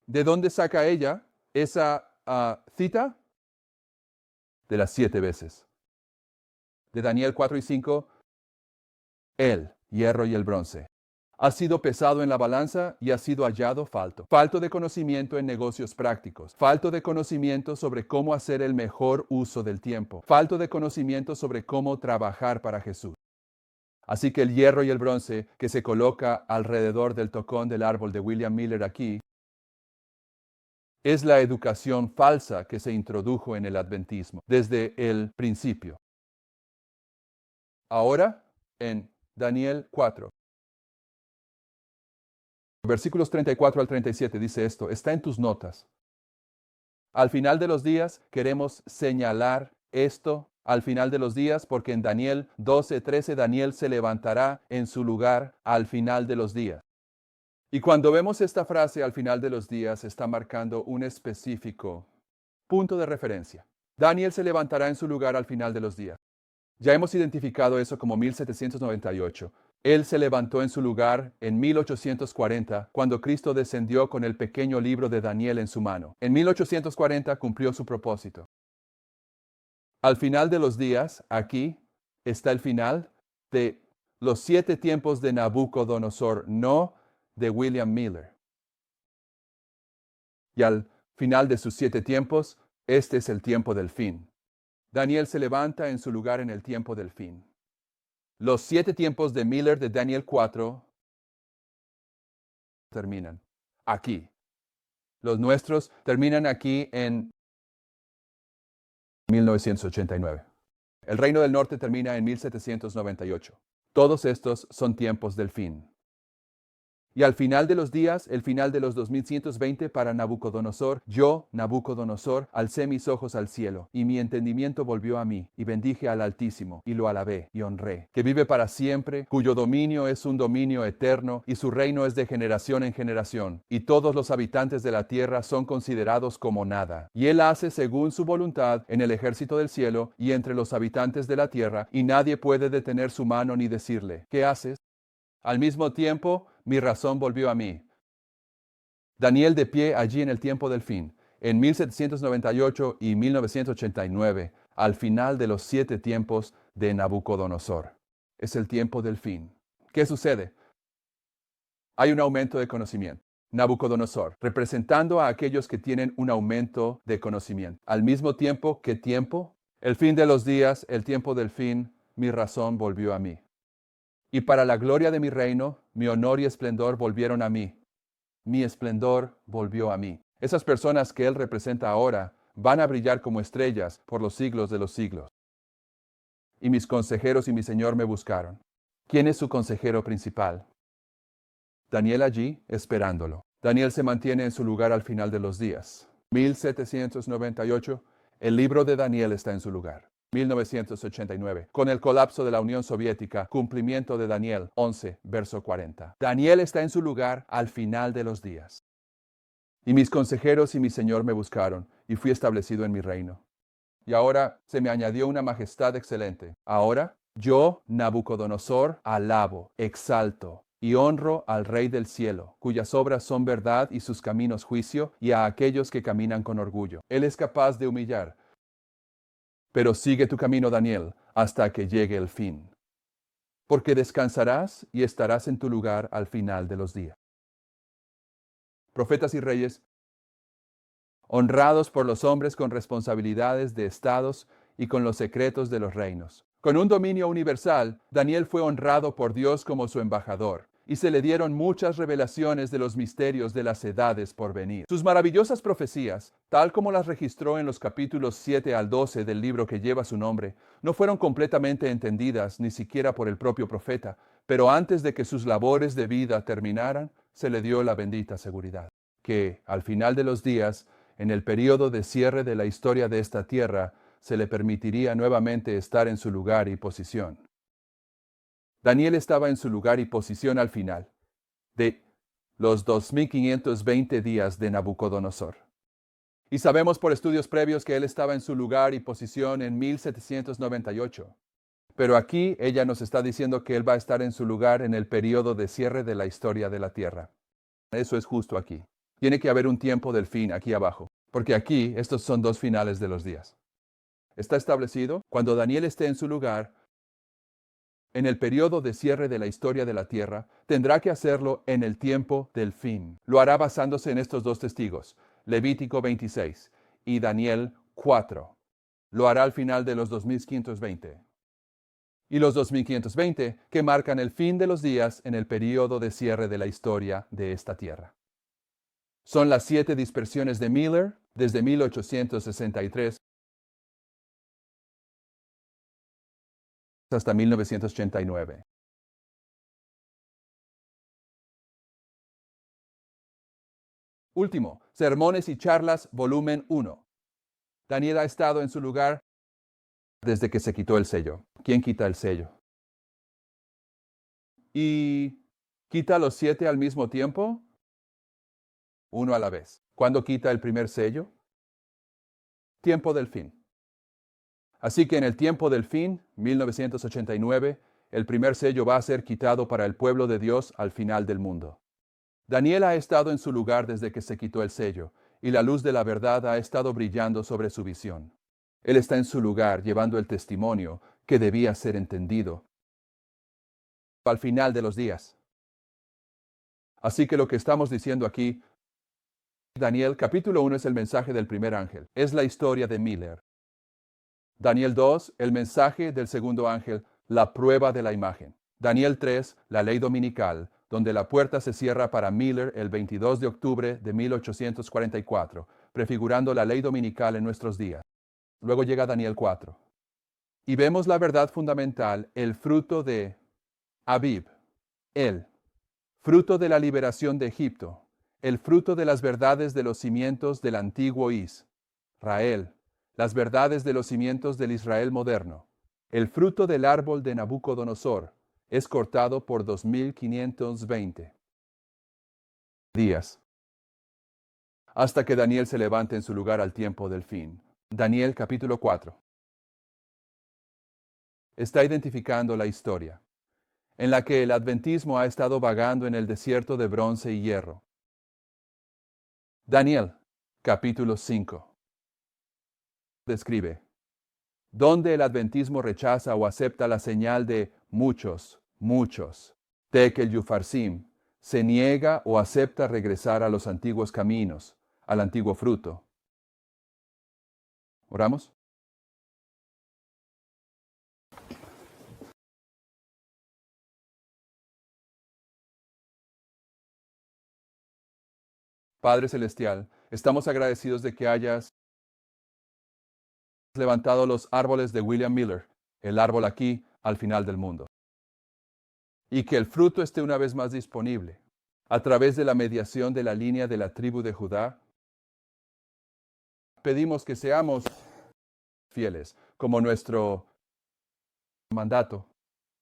¿De dónde saca ella esa cita? De las 7 veces. De Daniel 4 y 5, el hierro y el bronce. Ha sido pesado en la balanza y ha sido hallado falto. Falto de conocimiento en negocios prácticos. Falto de conocimiento sobre cómo hacer el mejor uso del tiempo. Falto de conocimiento sobre cómo trabajar para Jesús. Así que el hierro y el bronce que se coloca alrededor del tocón del árbol de William Miller aquí es la educación falsa que se introdujo en el adventismo desde el principio. Ahora, en Daniel 4, versículos 34 al 37 dice esto, está en tus notas. Al final de los días queremos señalar esto al final de los días porque en Daniel 12:13 Daniel se levantará en su lugar al final de los días. Y cuando vemos esta frase al final de los días está marcando un específico punto de referencia. Daniel se levantará en su lugar al final de los días. Ya hemos identificado eso como 1798. Él se levantó en su lugar en 1840, cuando Cristo descendió con el pequeño libro de Daniel en su mano. En 1840 cumplió su propósito. Al final de los días, aquí está el final de los 7 tiempos de Nabucodonosor, no de William Miller. Y al final de sus 7 tiempos, este es el tiempo del fin. Daniel se levanta en su lugar en el tiempo del fin. Los 7 tiempos de Miller de Daniel 4 terminan aquí. Los nuestros terminan aquí en 1989. El Reino del Norte termina en 1798. Todos estos son tiempos del fin. Y al final de los días, el final de los 2120 para Nabucodonosor, yo, Nabucodonosor, alcé mis ojos al cielo, y mi entendimiento volvió a mí, y bendije al Altísimo, y lo alabé, y honré, que vive para siempre, cuyo dominio es un dominio eterno, y su reino es de generación en generación, y todos los habitantes de la tierra son considerados como nada. Y él hace según su voluntad en el ejército del cielo, y entre los habitantes de la tierra, y nadie puede detener su mano ni decirle, ¿qué haces? Al mismo tiempo, mi razón volvió a mí. Daniel de pie allí en el tiempo del fin, en 1798 y 1989, al final de los 7 tiempos de Nabucodonosor. Es el tiempo del fin. ¿Qué sucede? Hay un aumento de conocimiento. Nabucodonosor, representando a aquellos que tienen un aumento de conocimiento. Al mismo tiempo, ¿qué tiempo? El fin de los días, el tiempo del fin, mi razón volvió a mí. Y para la gloria de mi reino, mi honor y esplendor volvieron a mí. Mi esplendor volvió a mí. Esas personas que Él representa ahora van a brillar como estrellas por los siglos de los siglos. Y mis consejeros y mi Señor me buscaron. ¿Quién es su consejero principal? Daniel allí, esperándolo. Daniel se mantiene en su lugar al final de los días. 1798, el libro de Daniel está en su lugar. 1989, con el colapso de la Unión Soviética, cumplimiento de Daniel 11, verso 40. Daniel está en su lugar al final de los días. Y mis consejeros y mi Señor me buscaron, y fui establecido en mi reino. Y ahora se me añadió una majestad excelente. Ahora yo, Nabucodonosor, alabo, exalto y honro al Rey del cielo, cuyas obras son verdad y sus caminos juicio, y a aquellos que caminan con orgullo. Él es capaz de humillar. Pero sigue tu camino, Daniel, hasta que llegue el fin. Porque descansarás y estarás en tu lugar al final de los días. Profetas y reyes, honrados por los hombres con responsabilidades de estados y con los secretos de los reinos. Con un dominio universal, Daniel fue honrado por Dios como su embajador, y se le dieron muchas revelaciones de los misterios de las edades por venir. Sus maravillosas profecías, tal como las registró en los capítulos 7 al 12 del libro que lleva su nombre, no fueron completamente entendidas ni siquiera por el propio profeta, pero antes de que sus labores de vida terminaran, se le dio la bendita seguridad, que, al final de los días, en el período de cierre de la historia de esta tierra, se le permitiría nuevamente estar en su lugar y posición. Daniel estaba en su lugar y posición al final de los 2520 días de Nabucodonosor. Y sabemos por estudios previos que él estaba en su lugar y posición en 1798. Pero aquí ella nos está diciendo que él va a estar en su lugar en el período de cierre de la historia de la tierra. Eso es justo aquí. Tiene que haber un tiempo del fin aquí abajo, porque aquí estos son 2 finales de los días. Está establecido, cuando Daniel esté en su lugar, en el periodo de cierre de la historia de la tierra, tendrá que hacerlo en el tiempo del fin. Lo hará basándose en estos 2 testigos, Levítico 26 y Daniel 4. Lo hará al final de los 2520. Y los 2520 que marcan el fin de los días en el periodo de cierre de la historia de esta tierra. Son las 7 dispersiones de Miller desde 1863 hasta 1989. Último, Sermones y Charlas, volumen 1. Daniel ha estado en su lugar desde que se quitó el sello. ¿Quién quita el sello? ¿Y quita los 7 al mismo tiempo? Uno a la vez. ¿Cuándo quita el primer sello? Tiempo del fin. Así que en el tiempo del fin, 1989, el primer sello va a ser quitado para el pueblo de Dios al final del mundo. Daniel ha estado en su lugar desde que se quitó el sello, y la luz de la verdad ha estado brillando sobre su visión. Él está en su lugar llevando el testimonio que debía ser entendido al final de los días. Así que lo que estamos diciendo aquí, Daniel capítulo 1 es el mensaje del primer ángel. Es la historia de Miller. Daniel 2, el mensaje del segundo ángel, la prueba de la imagen. Daniel 3, la ley dominical, donde la puerta se cierra para Miller el 22 de octubre de 1844, prefigurando la ley dominical en nuestros días. Luego llega Daniel 4. Y vemos la verdad fundamental, el fruto de Abib, el fruto de la liberación de Egipto, el fruto de las verdades de los cimientos del antiguo Israel, las verdades de los cimientos del Israel moderno, el fruto del árbol de Nabucodonosor, es cortado por 2520 días, hasta que Daniel se levante en su lugar al tiempo del fin. Daniel capítulo 4 está identificando la historia en la que el adventismo ha estado vagando en el desierto de bronce y hierro. Daniel capítulo 5 describe donde el adventismo rechaza o acepta la señal de muchos, Tekel Yufarsim, se niega o acepta regresar a los antiguos caminos, al antiguo fruto. ¿Oramos? Padre Celestial, estamos agradecidos de que hayas levantado los árboles de William Miller, el árbol aquí al final del mundo, y que el fruto esté una vez más disponible a través de la mediación de la línea de la tribu de Judá. Pedimos que seamos fieles, como nuestro mandato,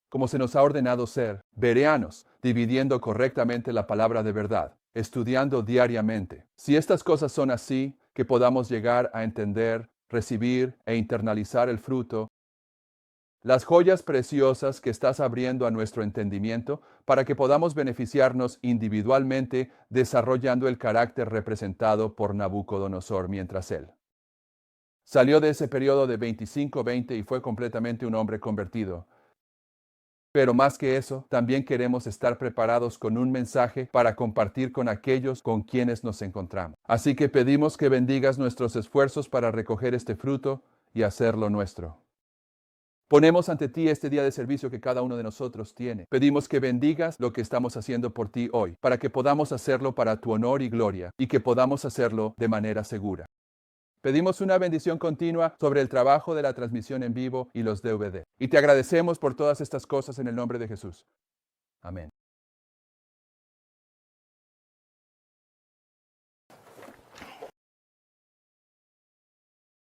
como se nos ha ordenado ser, bereanos, dividiendo correctamente la palabra de verdad, estudiando diariamente. Si estas cosas son así, que podamos llegar a entender, recibir e internalizar el fruto, las joyas preciosas que estás abriendo a nuestro entendimiento para que podamos beneficiarnos individualmente desarrollando el carácter representado por Nabucodonosor mientras él salió de ese periodo de 25-20 y fue completamente un hombre convertido. Pero más que eso, también queremos estar preparados con un mensaje para compartir con aquellos con quienes nos encontramos. Así que pedimos que bendigas nuestros esfuerzos para recoger este fruto y hacerlo nuestro. Ponemos ante ti este día de servicio que cada uno de nosotros tiene. Pedimos que bendigas lo que estamos haciendo por ti hoy, para que podamos hacerlo para tu honor y gloria, y que podamos hacerlo de manera segura. Pedimos una bendición continua sobre el trabajo de la transmisión en vivo y los DVD. Y te agradecemos por todas estas cosas en el nombre de Jesús. Amén.